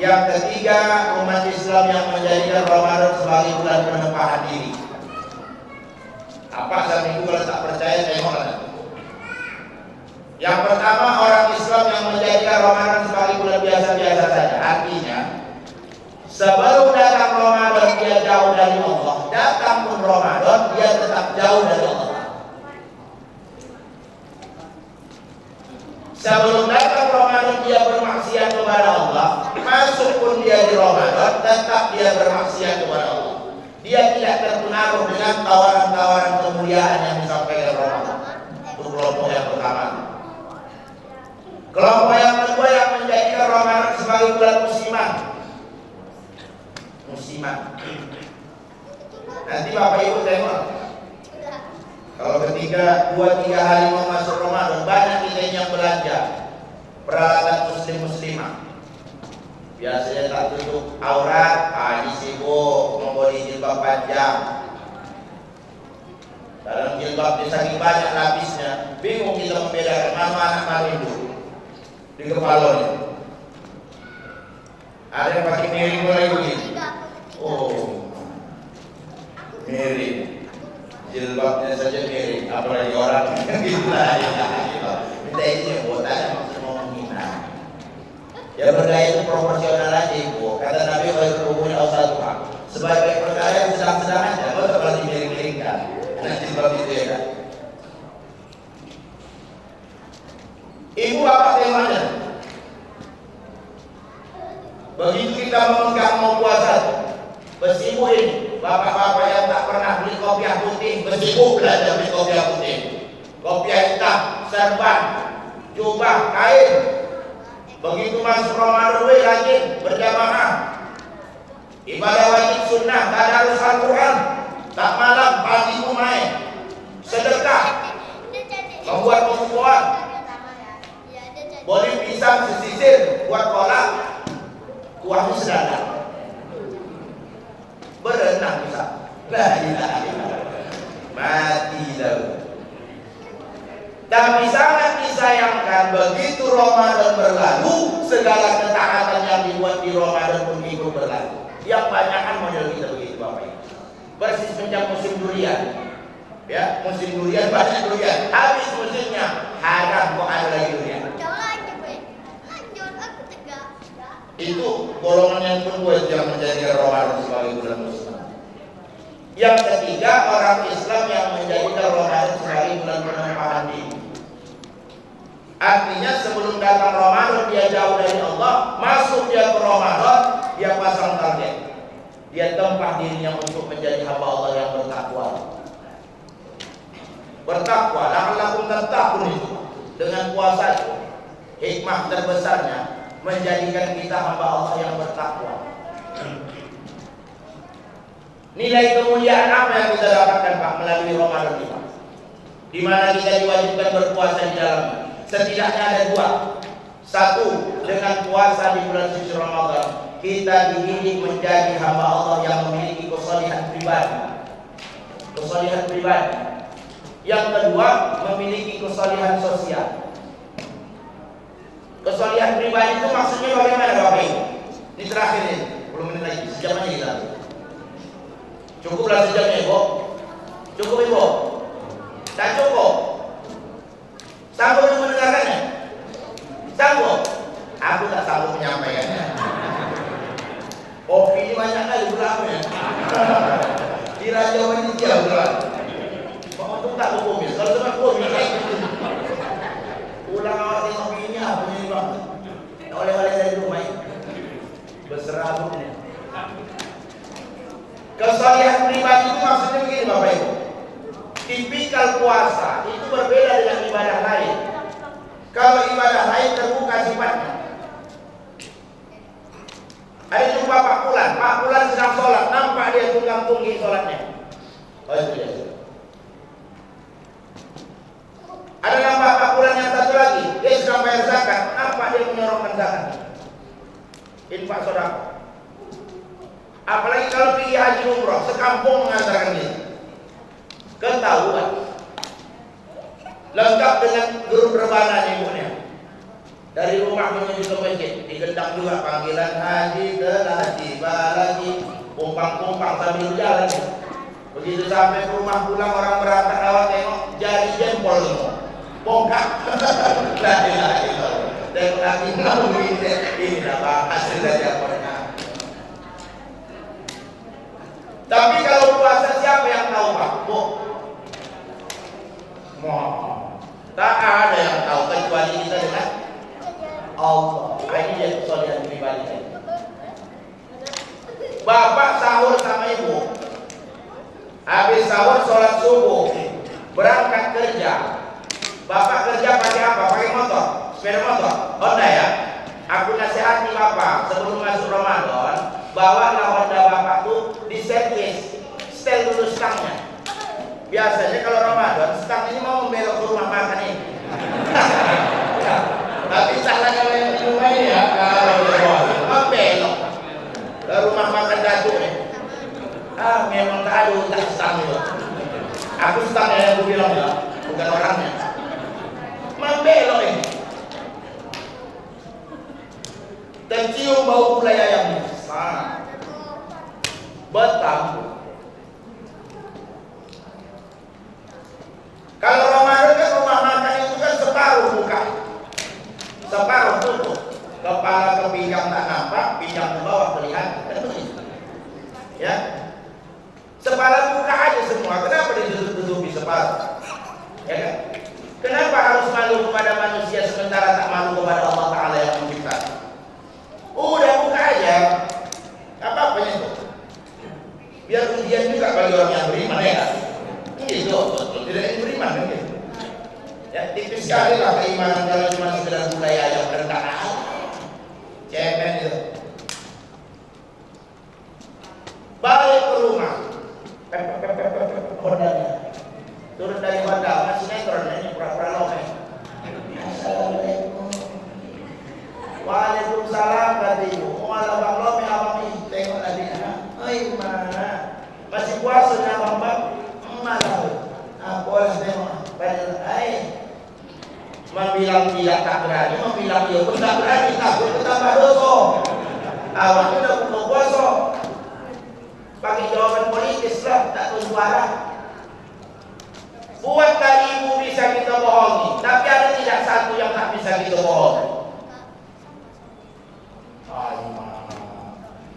Yang ketiga, umat Islam yang menjadikan Ramadan sebagai bulan penempahan diri. Apa saat itu kalau tak percaya tengoklah. Yang pertama, orang Islam yang menjadikan Ramadan sebagai bulan biasa-biasa saja. Artinya, sebelum datang Ramadan dia jauh dari Allah, datang pun Ramadan dia tetap jauh dari Allah. Sebelum datang Ramadan dia bermaksiat kepada Allah, masuk pun dia di Ramadan tetap dia bermaksiat kepada Allah. Dia tidak terpengaruh dengan tawaran-tawaran kemuliaan yang disampaikan Ramadan. Itu kelompok yang pertama. Kelompok yang kedua yang menjadikan Ramadan sebagai bulan musiman. Musiman. Nanti Bapak Ibu tengok. Kalau ketika 2-3 hari mau masuk Ramadan, banyak kita yang belanja peralatan muslim-muslimah. Biasanya tak tutup aurat, disibuk membeli jilbab panjang. Dalam jilbab dia saking banyak lapisnya, bingung kita membedakan mana anak mana itu di kepalanya. Ada yang pakai miring mulai begini. Oh, miring. Jilbabnya saja miring, apalagi orang gila ya. Minta ini buat tanya maksud mau menghina. Ya berdaya itu proporsional aja Ibu. Kata Nabi khairul umuri awsatuha. Sebaik-baik perkara yang sedang-sedang aja, enggak usah berarti miring-miringkan. Nah, jilbab itu ya kan. Ibu bapak temanya. Begitu kita memegang mau puasa, bersibuk ini. Bapak-bapak yang tak pernah beli kopiah putih, bersibuk belajar beli kopiah putih. Kopiah hitam, serban, jubah, kain. Begitu masuk Ramadan, rajin berjamaah. Ibadah wajib sunnah, tadarus Al-Quran. Tak malam, pagi main. Sedekah. boleh pisang sesisir, buat kolak, kuahnya sedang. Berenang bisa. La ilaha illallah. Mati dah. Tapi sangat disayangkan begitu Ramadan berlalu, segala ketaatan yang dibuat di Ramadan pun ikut berlalu. Yang banyakan model kita begitu Bapak Ibu. Persis macam musim durian. Ya, musim durian banyak durian. Habis musimnya haram kok ada lagi durian. Itu golongan yang kedua yang menjadikan Ramadan sebagai bulan Muslim. Yang ketiga, orang Islam yang menjadikan Ramadan sebagai bulan penempahan diri. Artinya sebelum datang Ramadan dia jauh dari Allah, masuk dia ke Ramadan, dia pasang target. Dia tempah dirinya untuk menjadi hamba Allah yang bertakwa. Bertakwa, la'allakum tattaqun itu. Dengan puasa itu, hikmah terbesarnya menjadikan kita hamba Allah yang bertakwa. Nilai kemuliaan apa yang kita dapatkan Pak melalui Ramadan ini? Di mana kita diwajibkan berpuasa di dalamnya. Setidaknya ada dua. Satu, dengan puasa di bulan suci Ramadan, kita dididik menjadi hamba Allah yang memiliki kesalehan pribadi. Kesalehan pribadi. Yang kedua, memiliki kesalehan sosial. Kesalehan pribadi itu maksudnya bagaimana Bapak Ibu? Ini terakhir ini, 10 menit lagi, sejam aja kita. Cukuplah sejamnya Ibu. Cukup Ibu? Tak cukup? Sanggup untuk mendengarkannya? Sanggup? Aku tak sanggup menyampaikannya. Opini banyak kali berlakunya. Di Raja Wanita berlaku. Pak Untung tak hukumnya. Kalau cuma hukumnya ulang awak tengok begini apa ini Bang? Oleh-oleh dari rumah ini berserabutnya. Kesalehan pribadi itu maksudnya begini Bapak Ibu. Tipikal puasa itu berbeda dengan ibadah lain. Kalau ibadah lain terbuka sifatnya. Ada jumpa Pak Pulan sedang sholat, nampak dia tunggang-tunggi sholatnya. Oh itu dia. Ada nampak Pak Pulan yang satu lagi, dia sedang bayar zakat, nampak dia menyorongkan zakat. Infak sedekah. Apalagi kalau pergi haji umroh, sekampung mengantarkan dia. Ketahuan. Lengkap dengan grup rebana ibunya. Dari rumah menuju ke masjid, digendang juga panggilan haji telah tiba lagi, kumpang-kumpang sambil jalan. Begitu sampai ke rumah pulang orang berangkat awak tengok jari jempol semua, bongkak. La ilaha illallah. Tengok lagi ini dah hasil dari apa? Tapi kalau puasa siapa yang tahu Pak? Bu? Tak ada yang tahu kecuali kita dengan Allah. Ini dia kesalahan pribadi. Bapak sahur sama ibu, habis sahur sholat subuh, berangkat kerja. Bapak kerja pakai apa? Pakai motor, sepeda motor, Honda ya. Aku nasihati Bapak sebelum masuk Ramadan, bawalah Honda Bapak tuh di servis, setel dulu stangnya. Biasanya kalau Ramadan, stang ini mau membelok ke rumah makan ini. Tapi salah kalau yang di rumah ini ya, kalau membelok ke rumah makan datuk ini. Memang tak ada tak stang itu. Aku stangnya yang aku bilang ya, bukan orangnya. Membelok ini. Tercium bau gulai ayamnya. Betul. Kalau Ramadan kan rumah makan itu kan separuh buka, separuh tutup, kepala ke pinggang tak nampak, pinggang ke bawah kelihatan, kan begitu. Ya, separuh buka aja semua. Kenapa ditutupi separuh? Ya kan? Kenapa harus malu kepada manusia sementara tak malu kepada Allah Taala yang menciptakan? Udah buka aja, apa itu? Biar ujian juga bagi orang yang beriman ya. Itu tidak beriman kan gitu. Ya tipis sekali lah keimanan kalau cuma sekedar budaya yang rendah. Cemen itu. Balik ke rumah. Hondanya. Turun dari Honda, masih sinetron ini pura-pura lomeng. Assalamualaikum. malah bang lo abang ini tengok tadi anak, mana masih puasa nya bang malah aku harus tengok pada membilang tidak tak berani, membilang dia pun tak berani, takut bertambah dosa. Awalnya udah buka puasa, pakai jawaban politis lah, tak tahu suara. Buatlah ibu bisa kita bohongi, tapi ada tidak satu yang tak bisa kita bohongi.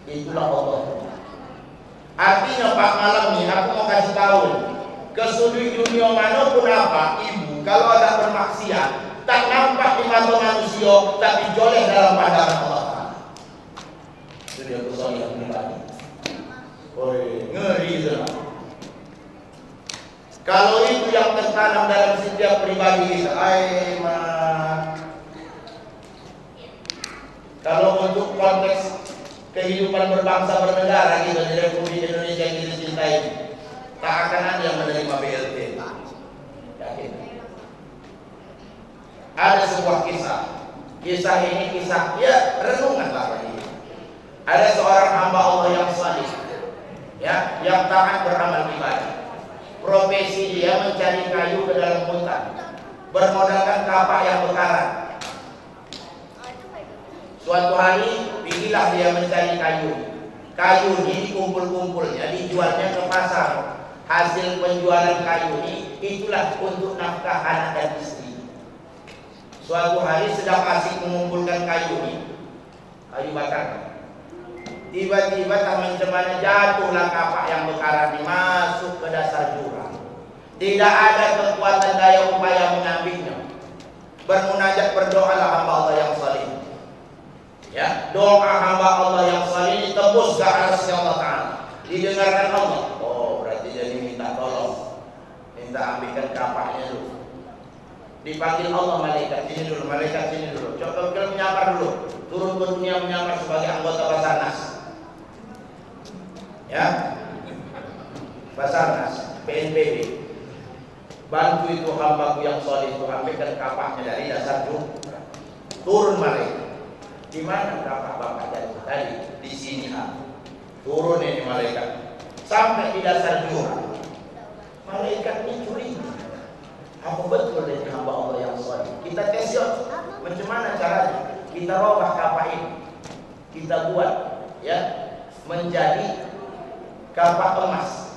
Itulah Allah. Artinya Pak malam ni aku mau kasih tahu, ke sudut dunia manapun apa, ibu kalau ada bermaksiat tak nampak di mata manusia, tapi joleh dalam pandangan Allah. Itu dia kesalahan pribadi. Oi, ngeri tu. Kalau itu yang tertanam dalam setiap pribadi kita, kalau untuk konteks kehidupan berbangsa bernegara gitu di Republik Indonesia yang kita cintai, tak akan ada yang menerima BLT. Yakin? Ada sebuah kisah. Kisah ini kisah ya renunganlah ini. Ada seorang hamba Allah yang saleh, ya, yang taat beramal ibadah. Profesi dia mencari kayu ke dalam hutan, bermodalkan kapak yang bekarat. Suatu hari pergilah dia mencari kayu. Kayu ini dikumpul-kumpulnya, dijualnya ke pasar. Hasil penjualan kayu ini itulah untuk nafkah anak dan istri. Suatu hari sedang asik mengumpulkan kayu ini, kayu bakar. Tiba-tiba tak macam mana jatuhlah kapak yang bekarat ini masuk ke dasar jurang. Tidak ada kekuatan daya upaya mengambilnya. Bermunajat, berdoalah hamba Allah yang saleh. Ya, doa hamba Allah yang saleh tembus ke arsy Allah Ta'ala, didengarkan Allah. Oh, berarti jadi minta tolong, minta ambilkan kapaknya dulu. Dipanggil Allah, malaikat sini dulu, malaikat sini dulu. Coba kalian menyamar dulu, turun ke dunia menyamar sebagai anggota Basarnas. Ya, Basarnas, BNPB. Bantu itu hambaku yang saleh itu ambilkan kapaknya dari dasar jurang. Turun malaikat. Di mana kapak bapak tadi? Di sini. Turun ini malaikat. Sampai di dasar jurang. Malaikat ini curiga. Apa betul dari hamba Allah yang saleh? Kita tes yuk. Macam mana caranya? Kita robah kapak ini. Kita buat ya menjadi kapak emas.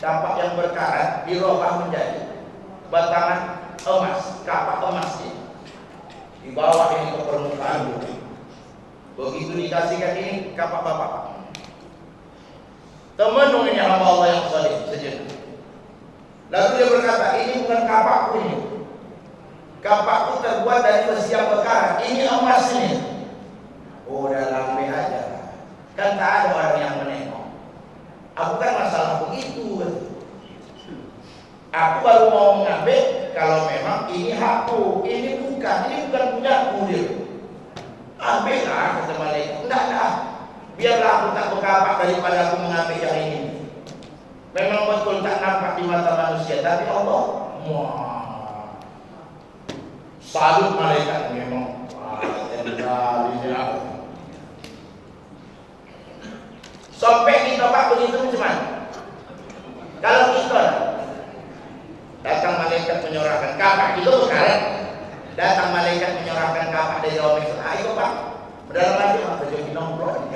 Kapak yang berkarat dirobah menjadi batangan emas, kapak emas ini. Di bawah ini ke permukaan bumi. Begitu dikasihkan ini kapak bapak. Temenung ini hamba Allah yang saleh sejenak. Lalu dia berkata, ini bukan kapakku ini. Kapakku terbuat dari besi yang berkarat. Ini emas ini. Oh, udah lambe aja. Kan tak ada orang yang menengok. Aku kan masalah begitu. Aku baru mau mengambil kalau memang ini hakku, ini bukan punyaku dia. Ambillah kata malaikat. Enggak. Biarlah aku tak berkapak daripada aku mengambil yang ini. Memang betul tak nampak di mata manusia, tapi Allah salut malaikat memang. Sampai kita pak begitu macam mana? Kalau kita datang malaikat menyerahkan kapak itu berkarat, datang malaikat menyerahkan kapak dari orang itu, ayo pak, berdalam lagi pak, jadi nongkrong.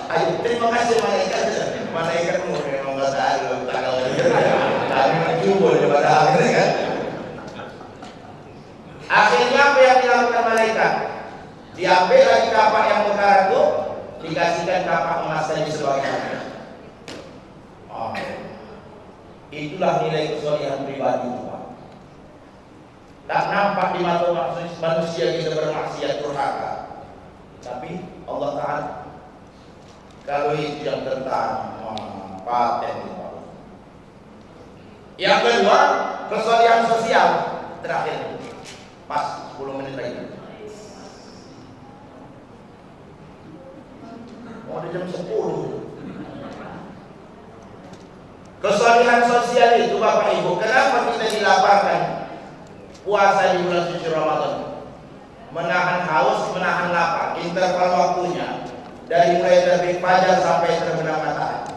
Ayo terima kasih malaikat. Malaikat memang nggak tahu, tak tahu dia. Tapi menjubur daripada akhirnya kan. Akhirnya apa yang dilakukan malaikat? Diambil lagi kapak yang berkarat itu, dikasihkan kapak emas tadi sebagai hadiah. Itulah nilai kesolehan pribadi itu, Pak. Tak nampak di mata manusia kita bermaksiat durhaka, tapi Allah Ta'ala kalau itu yang tertanam paten itu. Yang kedua, kesolehan sosial. Terakhir pas 10 menit lagi. Mau di jam 10. Kesolehan sosial itu Bapak Ibu, kenapa kita dilaparkan puasa di bulan suci Ramadan? Menahan haus, menahan lapar. interval waktunya dari mulai terbit fajar sampai terbenam matahari.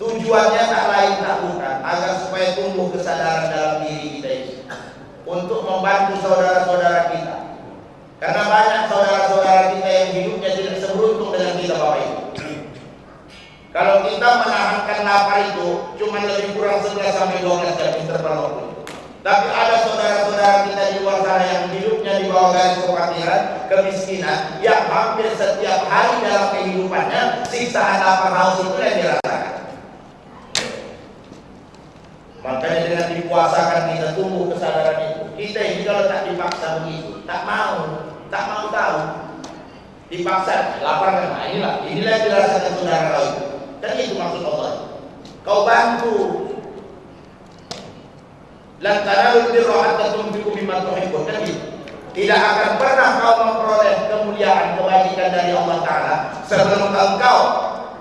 Tujuannya tak lain tak bukan agar supaya tumbuh kesadaran dalam diri kita ini, untuk membantu saudara-saudara kita. Karena banyak saudara-saudara kita yang hidupnya tidak seberuntung dengan kita Bapak Ibu. Kalau kita menahankan lapar itu cuma lebih kurang 11 sampai 12 jam interval waktu. Tapi ada saudara-saudara kita di luar sana yang hidupnya di bawah garis kefakiran, kemiskinan, yang hampir setiap hari dalam kehidupannya siksaan lapar haus itu yang dirasakan. Makanya dengan dipuasakan kita tumbuh kesadaran itu. Kita ini kalau tak dipaksa begitu, tak mau tahu. Dipaksa, lapar kan? Nah, inilah yang dirasakan saudara kau itu. Dan itu maksud Allah. Kau bantu. Lan tanalul birra hatta tunfiqu mimma tuhibbun. Kan gitu. Tidak akan pernah kau memperoleh kemuliaan kebajikan dari Allah Ta'ala sebelum engkau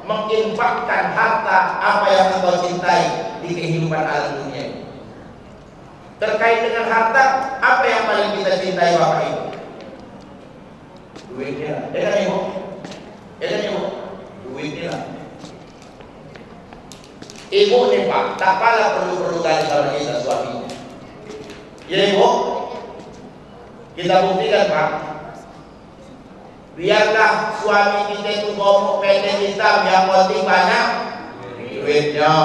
menginfakkan harta apa yang engkau cintai di kehidupan alam dunia ini. Terkait dengan harta, apa yang paling kita cintai Bapak Ibu? Duitnya. Ya kan Ibu? Duitnya. Ibu nih Pak, tak pala perlu kali sama kita suaminya. Ya Ibu, kita buktikan Pak. Biarlah suami kita itu ngomong pendek hitam, yang penting banyak duitnya.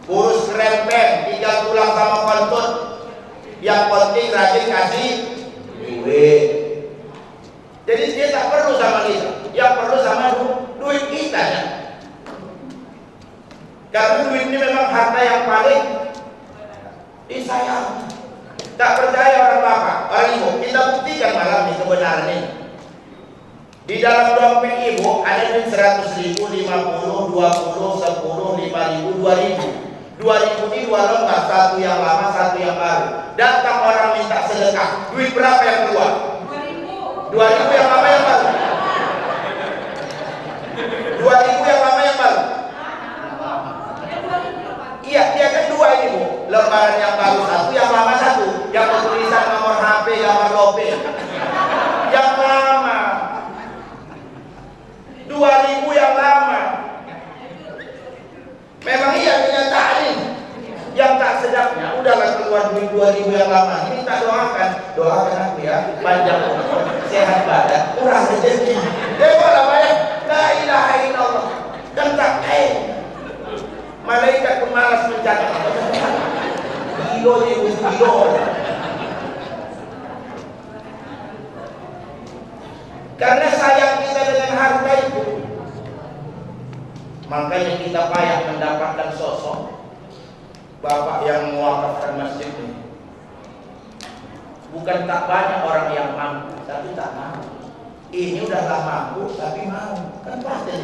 Kurus kerempeng, 3 tulang sama kontut, yang penting rajin kasih duit. Jadi dia tak perlu sama kita, yang perlu sama duit kita ya. Karena duit ini memang harta yang paling disayang. Tak percaya orang bapak, orang ibu, kita buktikan malam ini kebenaran ini. Di dalam dompet ibu ada duit 100.000, 50, 20, 10, 5.000, 2.000. 2.000 ini 2 lembar, satu yang lama, satu yang baru. Datang orang minta sedekah, duit berapa yang keluar? 2.000 yang lama yang baru. 2.000 yang lama yang baru. Iya, dia kan 2 ini Bu. Lembaran yang baru 1, yang lama 1. Yang bertulisan nomor HP, nomor lope. Yang lama. 2.000 yang lama. Memang iya kenyataan ini. Yang tak sedapnya, udahlah keluar duit 2.000 yang lama. Ini tak doakan aku ya, panjang umur, sehat badan, murah rezeki. Dewa lah banyak. La ilaha illallah. Dan tak malaikat pemalas mencatat. Gilo. Karena sayang kita dengan harta itu, makanya kita payah mendapatkan sosok bapak yang mewakafkan masjid ini. Bukan tak banyak orang yang mampu, tapi tak mau. Ini udahlah mampu, tapi mau. Kan pasti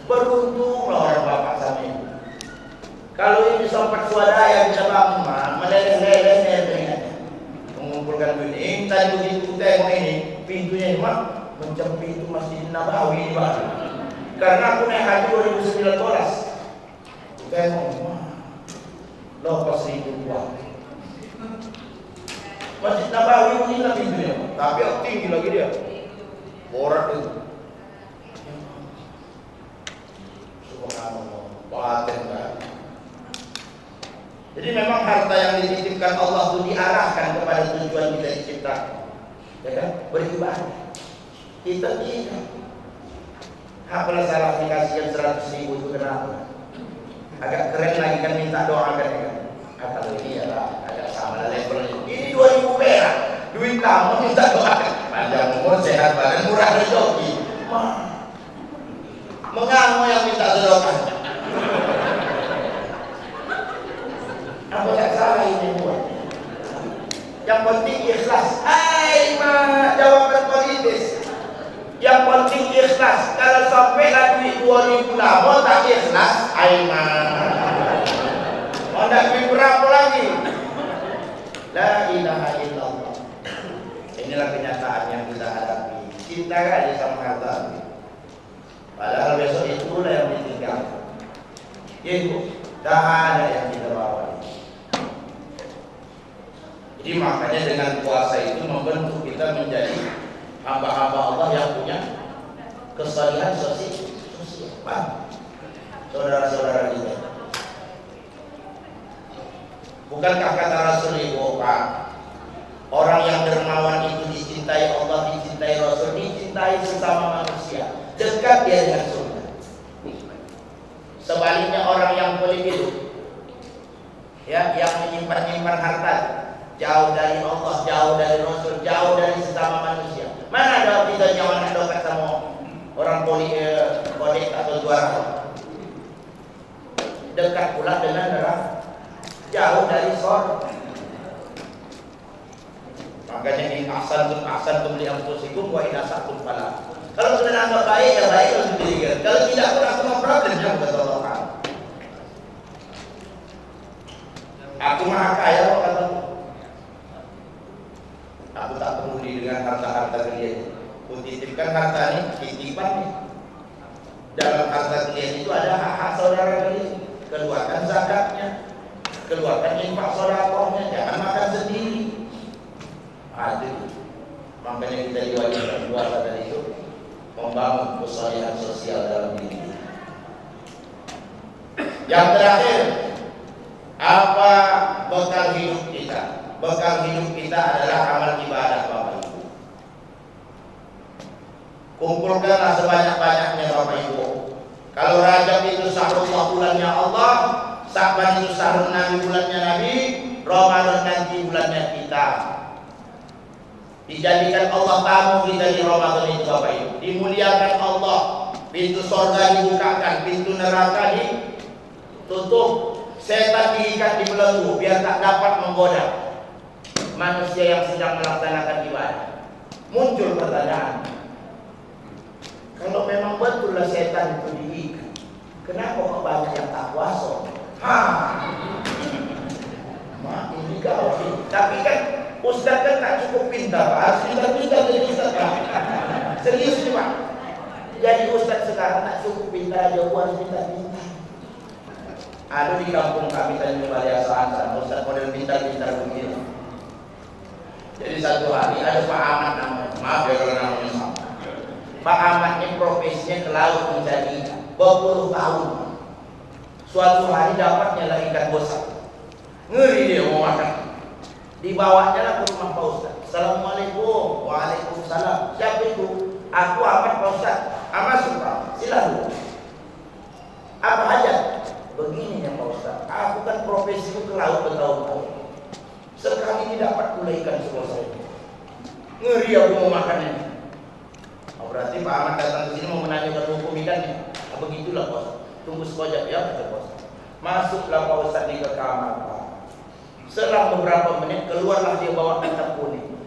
beruntunglah orang bapak sama ini. Kalau ini sempat swadaya kita bangun, meleleh-leleh mengumpulkan duit ini. Tadi begitu tengok ini, pintunya ini mencem pintu Masjid Nabawi ini Pak. Karena aku naik haji 2019. Tengok, lepas 1.000 buah. Masjid Nabawi ini lah pintunya, tapi tinggi lagi dia. Borak itu. Subhanallah, paten kan. Jadi memang harta yang dititipkan Allah itu diarahkan kepada tujuan kita diciptakan. Ya kan? Beribadah. Kita tidak. Apalah salah dikasihkan 100.000 itu kenapa? Agak keren lagi kan minta doa kan ya. Kalau ini ya lah, agak sama levelnya. Ini 2.000 perak. Duit kamu minta doa. Panjang umur, sehat badan, murah rezeki. Mengamu yang minta sedekah. Apa tak salah ini buat? Yang penting ikhlas. Jawaban politis. Yang penting ikhlas. Kalau sampai duit 2.000 lama tak ikhlas, mau tak duit berapa lagi? La ilaha illallah. Inilah kenyataan yang kita hadapi. Cinta aja sama harta. Padahal besok itulah yang ditinggalkan. Ya Ibu, dah ada yang kita bawa. Jadi makanya dengan puasa itu membentuk kita menjadi hamba-hamba Allah yang punya kesalihan sosial. Pak, saudara-saudara kita, bukankah kata Rasul itu, Pak, orang yang dermawan itu dicintai Allah, dicintai Rasul, dicintai sesama manusia, dekat dia dengan surga. Sebaliknya orang yang boleh hidup, ya, yang menyimpan harta, jauh dari Allah, jauh dari Rasul, jauh dari sesama manusia. Mana ada kita nyaman dekat sama orang politik atau juara? Dekat pula dengan neraka, jauh dari surga. Makanya in ahsantum li anfusikum wa in asatum fala. Kalau sudah anggap baik ya baik, kalau dipikir. Kalau tidak pun aku mau problem ya kata Allah. Aku maha kaya kok kata. Aku tak peduli dengan harta-harta kalian. Kutitipkan harta ini, titipan nih. Dalam harta kalian itu ada hak-hak saudara kalian. Keluarkan zakatnya, keluarkan infak sedekahnya, jangan makan sendiri. Itu makanya kita diwajibkan puasa dari itu membangun kesalahan sosial dalam diri. Yang terakhir, apa bekal hidup kita? Bekal hidup kita adalah amal ibadah, Bapak Ibu. Kumpulkanlah sebanyak-banyaknya, Bapak Ibu. Kalau Rajab itu syahrullah, bulannya Allah, Sya'ban itu syahrul Nabi, bulannya Nabi, Ramadan nanti bulannya kita. Dijadikan Allah tamu kita di Ramadan itu, Bapak Ibu. Dimuliakan Allah, pintu surga dibukakan, pintu neraka ditutup, setan diikat di belenggu biar tak dapat menggoda manusia yang sedang melaksanakan ibadah. Muncul pertanyaan, kalau memang betullah setan itu diikat, kenapa kok banyak yang tak puasa? Ini kau sih. Tapi kan Ustaz kan tak cukup pintar, harus pintar-pintar jadi Ustaz, Pak. Serius nih, Pak. Jadi Ustaz sekarang tak cukup pintar aja, harus pintar-pintar. Ada di kampung kami Tanjung Balai Asahan, Ustaz model pintar-pintar begini. Jadi satu hari ada Pak Ahmad namanya, maaf ya kalau namanya sama. Pak Ahmad ini profesinya ke laut mencari ikan, berpuluh tahun. Suatu hari dapatnya lah ikan bosak. Ngeri dia mau makan. Dibawanya lah ke rumah Pak Ustaz. Assalamualaikum. Waalaikumsalam. Siapa itu? Aku Ahmad, Pak Ustaz. Masuk Pak, silakan. Apa hajat? Begini ya Pak Ustaz, aku kan profesiku ke laut bertahun-tahun. Sekali ini dapat pula ikan sebesar ini. Ngeri aku mau makannya. Berarti Pak Ahmad datang ke sini mau menanyakan hukum ikannya. Begitulah Pak Ustaz. Tunggu sekejap ya kata Pak Ustaz. Masuklah Pak Ustaz di ke kamar Pak. Selang beberapa menit keluarlah dia bawa kitab kuning.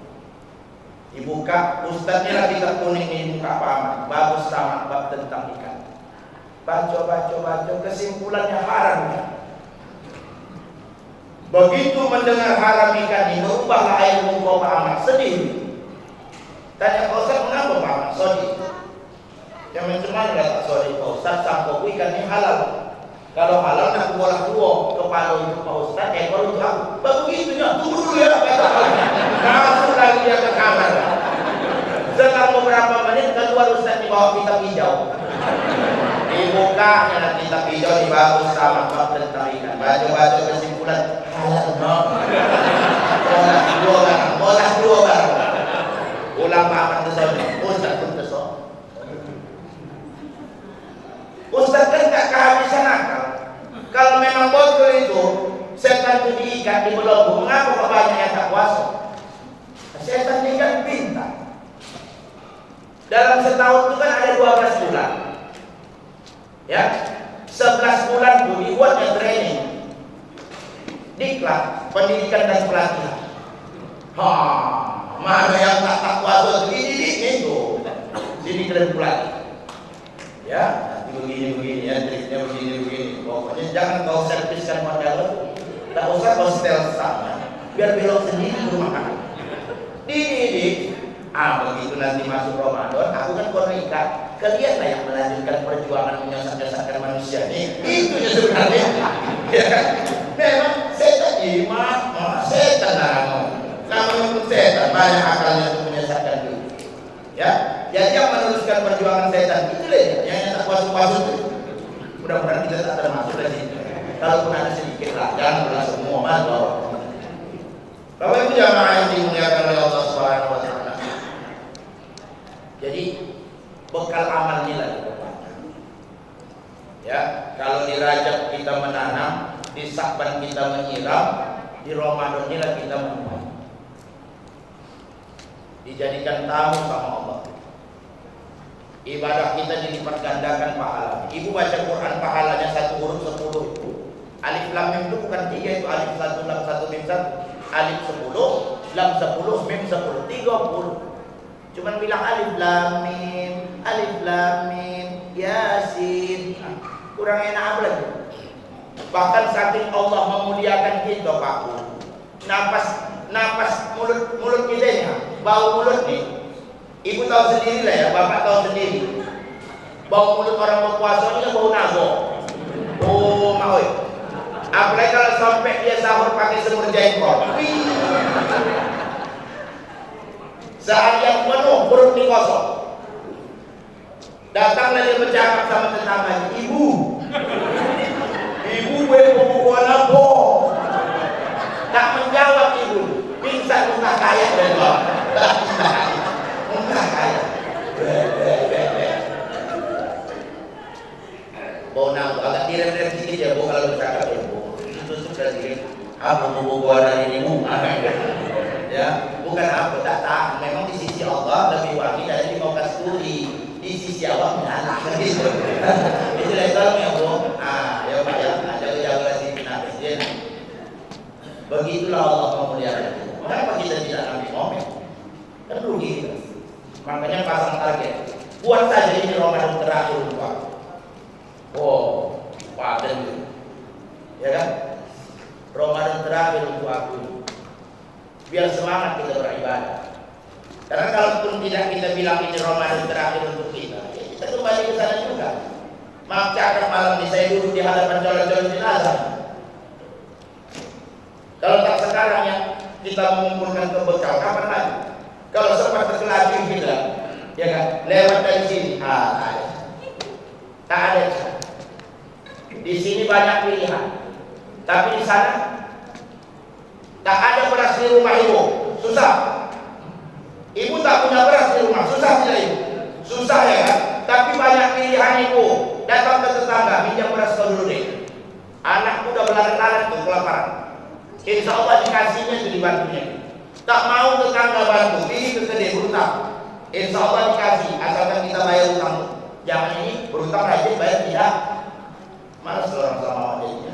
Dibuka, Ustaznya lah kitab kuning ini buka Pak Ahmad. Bagus sama bab tentang ikan. Baca, kesimpulannya haram ya. Begitu mendengar haram ikan ini, berubahlah air muka Pak Ahmad, sedih. Tanya Pak Ustaz, kenapa Pak Ahmad? Sedih. Yang macam mana kata sedih Pak Ustaz, sangkau ikan ini halal. Kalau halal nak bola dua kepala untuk Pak Ustaz, ekor untuk aku. Begitunya, tunggu dulu ya kata masuk lagi dia ke kamar. Setelah beberapa menit keluar Ustaz dibawa kitab hijau. Dibuka yang kitab hijau dibawa sama bab tentang ikan. Baca kesimpulan halal no. Bola dua barang. Ulang Pak Ahmad tersebut. Ustaz pun tersebut. Ustaz kan tak kehabisan akal. Kalau memang betul itu setan itu diikat di belenggu, mengapa kok banyak yang tak puasa? Setan ini kan pintar. Dalam setahun itu kan ada 12 bulan. Ya, 11 bulan itu dibuatnya training. Diklat, pendidikan dan pelatihan. Mana yang tak puasa itu dididiknya itu. Dididik dan pelatihan. Ya, begini ya, triknya begini. Pokoknya jangan kau serviskan modal, tak usah kau setel sama, biar belok sendiri di rumah kamu. Dididik, begitu nanti masuk Ramadan, aku kan kono ikat, kalian lah yang melanjutkan perjuangan menyesatkan manusia ini. Itu ya sebenarnya. Ya kan? Memang setan iman, setan lah. Namanya pun setan, banyak akalnya untuk menyesatkan diri. Ya, jadi yang meneruskan perjuangan setan itu deh, yang tak puas-puas itu. Mudah-mudahan kita tak termasuk dari situ. Kalaupun ada sedikit lah, jangan belah semua malah. Bapak Ibu jamaah yang dimuliakan oleh Allah Subhanahu wa taala. Jadi bekal amal inilah diperbanyak. Ya, kalau di Rajab kita menanam, di Sya'ban kita menyiram, di Ramadan inilah kita menuai. Dijadikan tamu sama Allah. Ibadah kita dilipat gandakan pahala. Ibu baca Quran pahalanya 1 huruf 10 itu. Alif lam mim itu bukan 3, itu alif 1 lam 1 mim 1. Alif 10, lam 10, mim 10, 30. Cuman bilang alif lam mim, Yasin. Kurang enak apa lagi? Bahkan saking Allah memuliakan kita, Pak. Napas mulut kita ini, bau mulut nih. Ibu tahu sendiri lah ya, bapak tahu sendiri. Bau mulut orang berpuasa ini kan bau nago. Oh, maui. Apalagi kalau sampai dia sahur pakai semur jengkol. Seharian penuh perut ini kosong. Datanglah dia bercakap sama tetangganya, ibu, gue mau apa? Tak menjawab ibu, pingsan muntah kaya dan bawah. Muntah kaya. Bau nang agak direm-rem sedikit ya bu kalau bercakap ya bu. Itu sudah sedikit. Apa buku gua hari ini bu? Ya, bukan apa tak tahu. Memang di sisi Allah lebih wangi dari di mau kasturi. Di sisi awak menalah. Gitu. Itu level ya bu. Ya pak ya. Jaga-jaga sini presiden. Begitulah Allah memuliakan. Kenapa kita tidak ambil momen? Kan rugi kita. Makanya pasang target. Buat saja ini Ramadan terakhir Pak. Oh, paten itu. Ya kan? Ramadan terakhir untuk aku. Biar semangat kita beribadah. Karena kalaupun tidak kita bilang ini Ramadan terakhir untuk kita, ya kita kembali ke sana juga. Maaf cakap malam ini saya duduk di hadapan calon-calon jenazah. Kalau tak sekarang ya kita mengumpulkan bekal, kapan lagi? Kalau sempat terkelacing kita, ya kan, lewat dari sini, tak ada. Di sini banyak pilihan, tapi di sana tak ada beras di rumah ibu, susah. Ibu tak punya beras di rumah, susah tidak ibu? Susah ya kan? Tapi banyak pilihan ibu. Datang ke tetangga, minjam beras kau dulu deh. Anakku udah belalang-lalang tuh kelaparan. Insya Allah dikasihnya itu dibantunya. Tak mau tetangga bantu, pilih ke gede berutang. Insya Allah dikasih, asalkan kita bayar utang. Jangan ini berutang rajin bayar tidak. Malas orang sama wadahnya.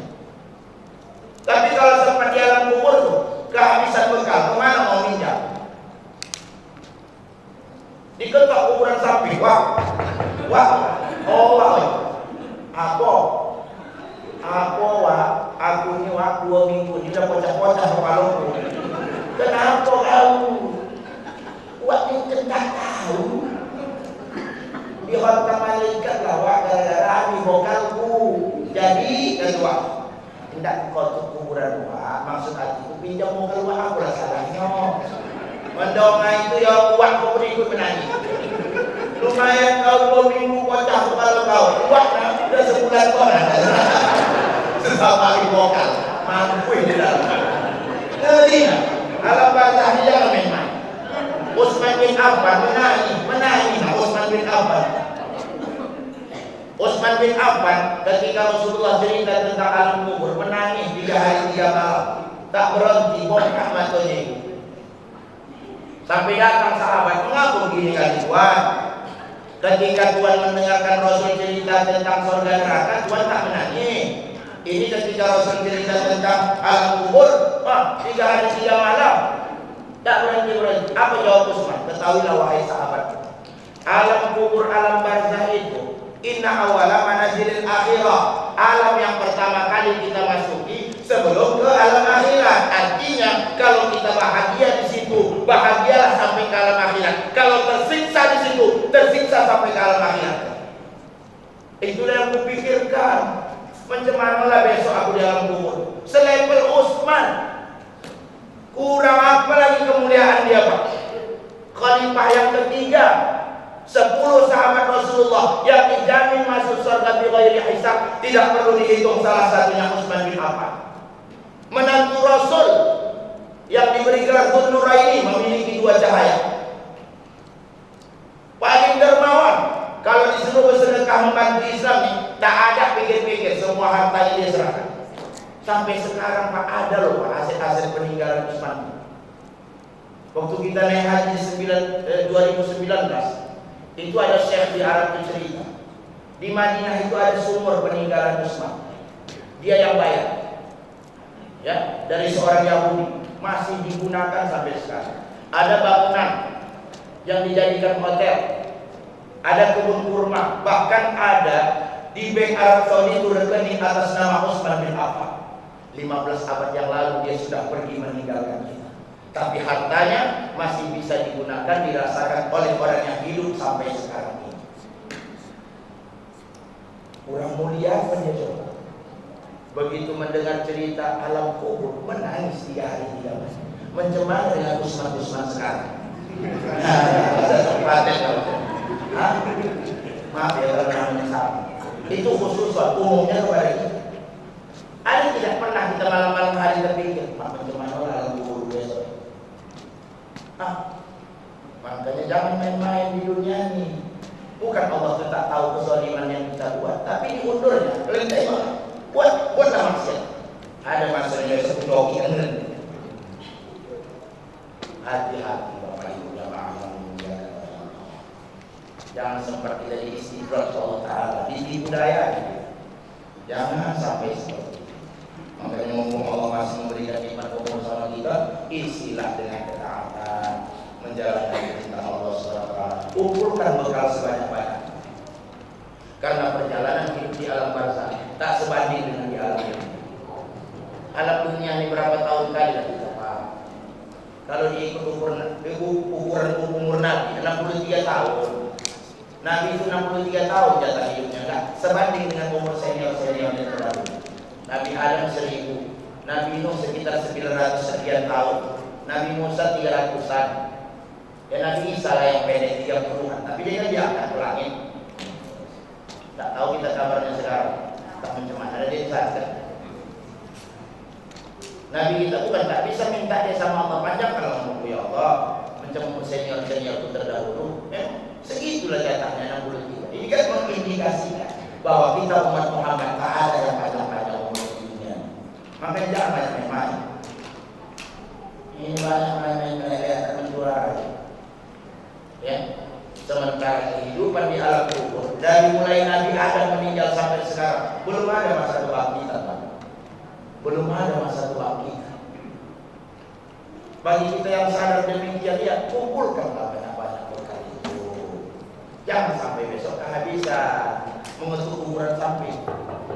Tapi kalau sempat di alam kubur tuh kehabisan bekal, kemana mau minjam? Diketok kuburan sapi, wah, oh wah, apa wah, aku ini wah 2 minggu ini udah pocah-pocah kepalaku. Kenapa kau? Wah ini tidak tahu. Dihantar malaikat lah wah gara-gara ini bokalku. Jadi kedua, tidak kau tuh kuburan wah, maksud hatiku pinjam bokal wah aku lah salahnya. Mendongeng itu ya kuat kau berikut menangis. Lumayan kau 2 minggu pocah kepala kau. Kuat udah sebulan kau. Sesama bokal mampu ini dalam. Jadi alam barzah dia jangan main-main. Utsman bin Affan menangis Utsman bin Affan. Utsman bin Affan ketika Rasulullah cerita tentang alam kubur menangis 3 hari 3 malam. Tak berhenti bongkar matanya itu. Sampai datang sahabat, mengapa begini kali Tuhan? Ketika Tuhan mendengarkan Rasul cerita tentang surga neraka, Tuhan tak menangis. Ini ketika Rasul cerita tentang alam kubur, 3 hari 3 malam, tak berhenti. Apa jawab Utsman? Ketahuilah wahai sahabat, alam kubur, alam barzah itu, inna awala manazilil akhirah, alam yang pertama kali kita masuki sebelum ke alam akhirat. Artinya kalau kita bahagia di situ, bahagialah sampai ke alam akhirat. Kalau tersiksa di situ, tersiksa sampai ke alam akhirat. Itulah yang kupikirkan. Macam manalah besok aku di alam kubur. Selevel Utsman. Kurang apa lagi kemuliaan dia Pak? Khalifah yang ketiga, 10 sahabat Rasulullah yang dijamin masuk surga bi ghairi hisab, tidak perlu dihitung, salah satunya Utsman bin Affan. Menantu Rasul yang diberi gelar Dzun Nuraini, memiliki 2 cahaya. Paling dermawan, kalau disuruh bersedekah membantu Islam nih, tak ada pikir-pikir, semua hartanya dia serahkan. Sampai sekarang Pak, ada loh Pak aset-aset peninggalan Utsman. Waktu kita naik haji 2019, itu ada syekh di Arab itu cerita, di Madinah itu ada sumur peninggalan Utsman, dia yang bayar, ya, dari seorang Yahudi, masih digunakan sampai sekarang. Ada bangunan yang dijadikan hotel, ada kebun kurma, bahkan ada di Bank Arab Saudi itu rekening atas nama Utsman bin Affan. 15 abad yang lalu dia sudah pergi meninggalkan kita, tapi hartanya masih bisa digunakan, dirasakan oleh orang yang hidup sampai sekarang ini. Kurang mulia penyejuk. Begitu mendengar cerita alam kubur, menangis 3 hari 3 malam. Mencemar dengan Utsman sekarang. Maaf ya kalau namanya sama. Itu khusus umumnya kepada kita. Ada tidak pernah kita malam-malam hari terpikir, mencemar alam kubur besok. Makanya jangan main-main di dunia ini. Bukan Allah itu tak tahu kezaliman yang kita buat, tapi diundurnya. Kelentai buat maksiat. Ada maksudnya seputoki kan? Hati-hati Bapak Ibu jamaah yang dimuliakan oleh Allah. Jangan seperti dari istidraj Allah Taala di budaya. Jangan sampai seperti itu. Makanya mumpung Allah masih memberikan nikmat umur sama kita, isilah dengan ketaatan, menjalankan perintah Allah SWT. Kumpulkan bekal sebanyak-banyak. Karena perjalanan hidup di alam barzakh tak sebanding dengan di alam ini. Alam dunia ini berapa tahun kali lah kita paham. Kalau diikut ukuran umur Nabi 63 tahun. Nabi itu 63 tahun jatah hidupnya, enggak sebanding dengan umur senior-senior yang terdahulu. Nabi Adam 1000, Nabi Nuh sekitar 900 sekian tahun, Nabi Musa 300-an, ya Nabi Isa lah yang pendek 30-an, tapi dia kan diangkat ke langit. Tak tahu kita kabarnya sekarang, tak mencemar, ada dia saja. Nabi kita bukan tak bisa minta dia sama Allah, panjangkan umurku ya Allah, mencemur senior-senior itu terdahulu, segitulah jatahnya 63. Ini kan mengindikasikan bahwa kita umat Muhammad tak ada yang panjang-panjang. Makanya jangan banyak main-main. Ini banyak main-main kelihatan menjual. Ya, sementara kehidupan di alam kubur dari mulai Nabi Adam meninggal sampai sekarang belum ada masa kebangkitan, Pak. Belum ada masa kebangkitan. Bagi kita yang sadar demikian, ya kumpulkanlah banyak-banyak berkah itu. Jangan sampai besok kehabisan mengetuk kuburan samping.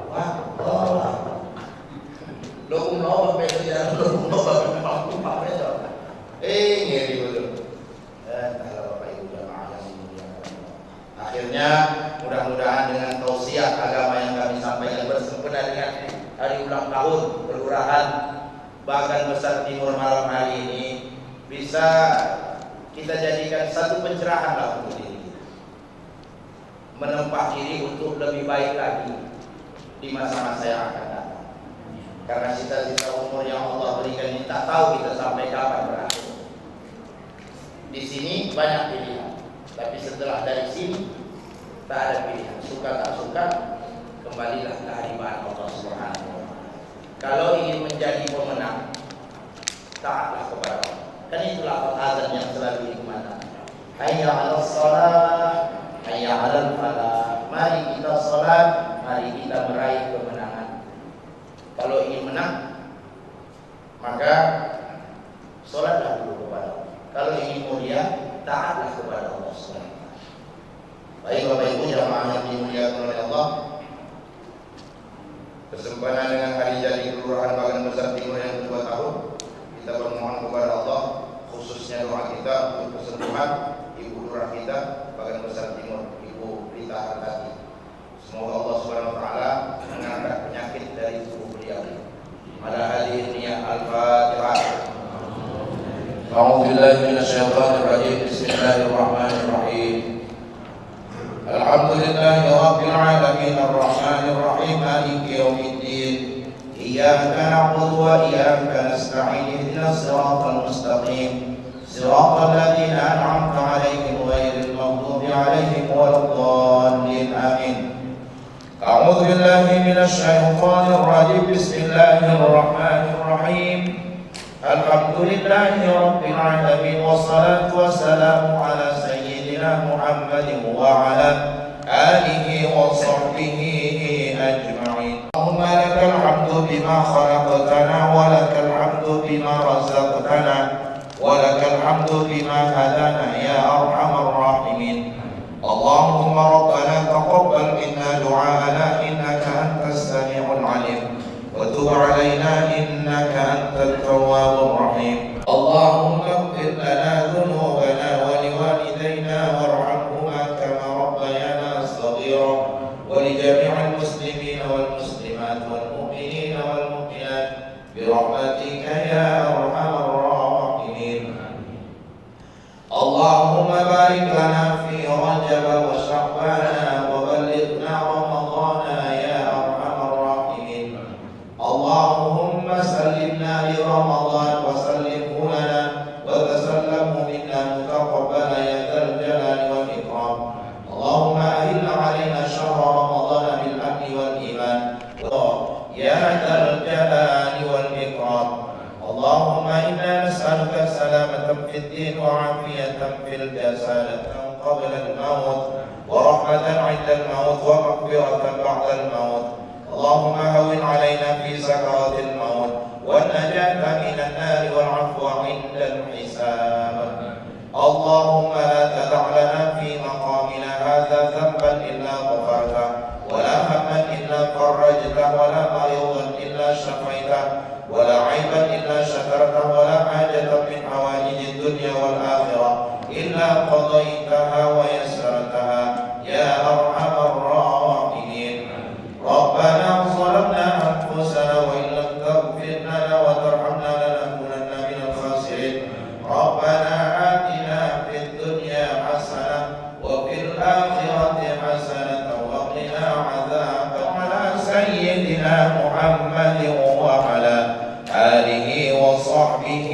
Wah, Lokum besok ya, lokum memang kumpah besok. Ngeri betul. Entahlah Bapak Ibu jamaah yang dimuliakan. Akhirnya mudah-mudahan dengan tausiah agama yang kami sampaikan bersempena dengan hari ulang tahun Kelurahan Bagan Besar Timur malam hari ini bisa kita jadikan satu pencerahan lah untuk diri kita. Menempa diri untuk lebih baik lagi di masa-masa yang akan datang. Karena cita-cita umur yang Allah berikan ini tak tahu kita sampai kapan berakhir. Di sini banyak pilihan, tapi setelah dari sini tak ada pilihan. Suka tak suka, kembalilah ke hadirat Allah Subhanahu wa Ta'ala. Kalau ingin menjadi pemenang, taatlah kepada Allah. Kan itulah azan yang selalu dikumandangkan. Hayya 'alas shalah, hayya 'alal falah. Mari kita salat, mari kita meraih kemenangan. Kalau ingin menang, maka sholatlah dulu kepada Allah. Kalau ingin mulia, taatlah kepada Allah SWT. Baik Bapak Ibu jamaah yang dimuliakan oleh Allah, kesempatan dengan hari jadi Kelurahan Bagan Besar Timur yang kedua tahun, kita bermohon kepada Allah, khususnya doa kita untuk kesembuhan Ibu Lurah kita Bagan Besar Timur, Ibu Rita Hartati. Semoga Allah Subhanahu wa Ta'ala mengangkat penyakit dari tubuh beliau. Ala hadhihi al-Fatihah. A'udzu billahi minasyaitonir rajim. Bismillahirrahmanirrahim. Bismillahirrahmanirrahim. Alhamdulillahi rabbil alamin arrahmanir rahim maliki yaumiddin. Iyyaka na'budu wa iyyaka nasta'in ihdinas siratal mustaqim. Siratal ladzina an'amta 'alaihim ghairil maghdubi 'alaihim waladdallin. Amin. A'udzu billahi minasy syaithanir rajim. Bismillahirrahmanirrahim. Alhamdulillahi rabbil alamin wassalatu wassalamu ala sayyidina Muhammadin wa ala alihi wa sahbihi ajma'in. Allahumma lakal hamdu bima khalaqtana wa lakal hamdu bima razaqtana wa lakal hamdu bima hadana ya arhamar rahimin. Allahumma rabbana taqabbal minna du'aana innaka antas sami'ul 'alim. وتب علينا إنك أنت التواب الرحيم. اللهم اغفر لنا ذنوبنا ولوالدينا وارحمهما كما ربيانا صغيرا ولجميع المسلمين والمسلمات والمؤمنين والمؤمنات برحمتك يا أرحم الراحمين. اللهم بارك لنا في رجب وشعبان وبلغنا رمضان يا أرحم الراحمين. اللهم سلمنا لرمضان وسلمه لنا وتسلمه منا متقبلا يا ذا الجلال والإكرام. اللهم أهل علينا شهر رمضان بالأمن والإيمان يا ذا الجلال والإكرام. اللهم إنا نسألك سلامة في الدين وعافية في الجسد قبل الموت ورحمة عند الموت ومغفرة بعد الموت. اللهم هون علينا في سكرات الموت والنجاة من النار والعفو عند الحساب. اللهم لا تدع لنا في مقامنا هذا ذنبا إلا غفرته ولا هما إلا فرجته ولا مريضا إلا شفيته ولا عيبا إلا شكرته ولا حاجة من حوائج الدنيا والآخرة إلا قضيتها ويسرتها يا أرحم الراحمين. ربنا ظلمنا أنفسنا وإن لم تغفر لنا وترحمنا لنكونن من الخاسرين. ربنا آتنا في الدنيا حسنة وفي الآخرة حسنة وقنا عذاب على سيدنا محمد وعلى آله وصحبه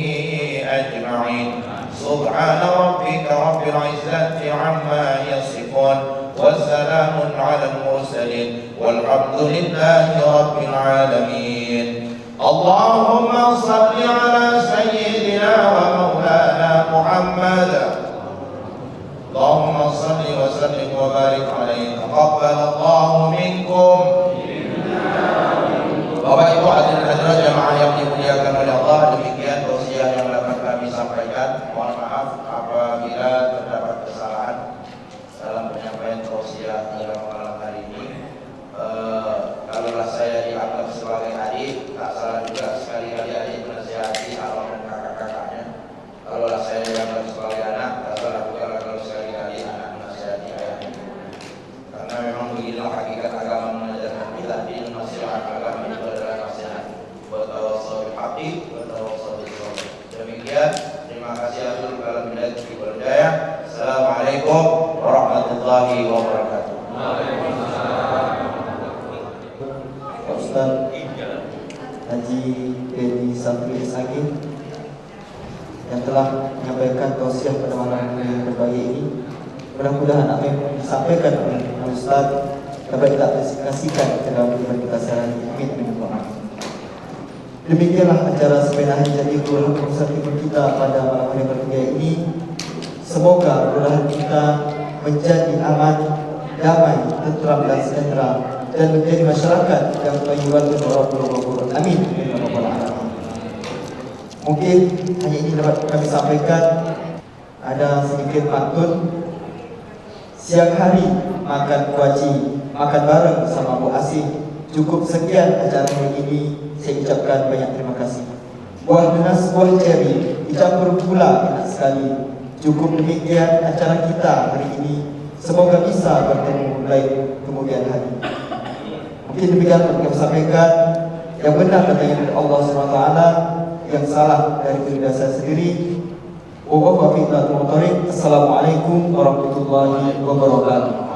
أجمعين. سبحان ربك رب العزة عما يصفون والسلام على المرسلين والحمد لله رب العالمين. اللهم صل على سيدنا ومولانا محمد. اللهم صل وسلم وبارك عليه. تقبل الله منكم. Bapak Ibu hadirin hadirat jamaah yang dimuliakan oleh Allah, demikian tausiah yang dapat kami sampaikan. Mohon maaf apabila terdapat kesalahan dalam penyampaian tausiah dalam malam hari ini. Kalaulah saya dianggap sebagai adik, tak salah juga sekali-kali adik menasihati abang dan kakak-kakaknya. Kalaulah saya dianggap sebagai anak, tak salah juga kalau sekali-kali anak menasihati ayahnya. Karena memang beginilah hakikat agama mengajarkan kita, din nasihat agama itu adalah nasihat. Wa tawassaw bil haqqi wa tawassaw bis sabr. Demikian, terima kasih atul kalam billahi wal hidayah. Assalamualaikum warahmatullahi wabarakatuh. Ustaz Haji Benny Safri Sagih yang telah menyampaikan tausiah pada malam yang berbahagia ini. Mudah-mudahan apa yang disampaikan oleh Ustaz dapat kita aplikasikan dalam kehidupan kita sehari-hari. Amin. Demikianlah acara sepenahan jadi guru Ustaz Ibu kita pada malam yang berbahagia ini. Semoga mudah kita menjadi aman, damai, tentram dan sejahtera dan menjadi masyarakat yang tayyiban dan warahmatullahi. Amin. Mungkin hanya ini dapat kami sampaikan. Ada sedikit pantun. Siang hari makan kuaci, makan bareng sama Bu Asih. Cukup sekian acara hari ini. Saya ucapkan banyak terima kasih. Buah nanas, buah ceri dicampur gula, enak sekali. Cukup demikian acara kita hari ini. Semoga bisa bertemu lain kemudian hari. Mungkin demikian yang kami sampaikan. Yang benar datangnya dari Allah SWT, yang salah dari diri saya sendiri. Assalamualaikum. Assalamualaikum warahmatullahi wabarakatuh.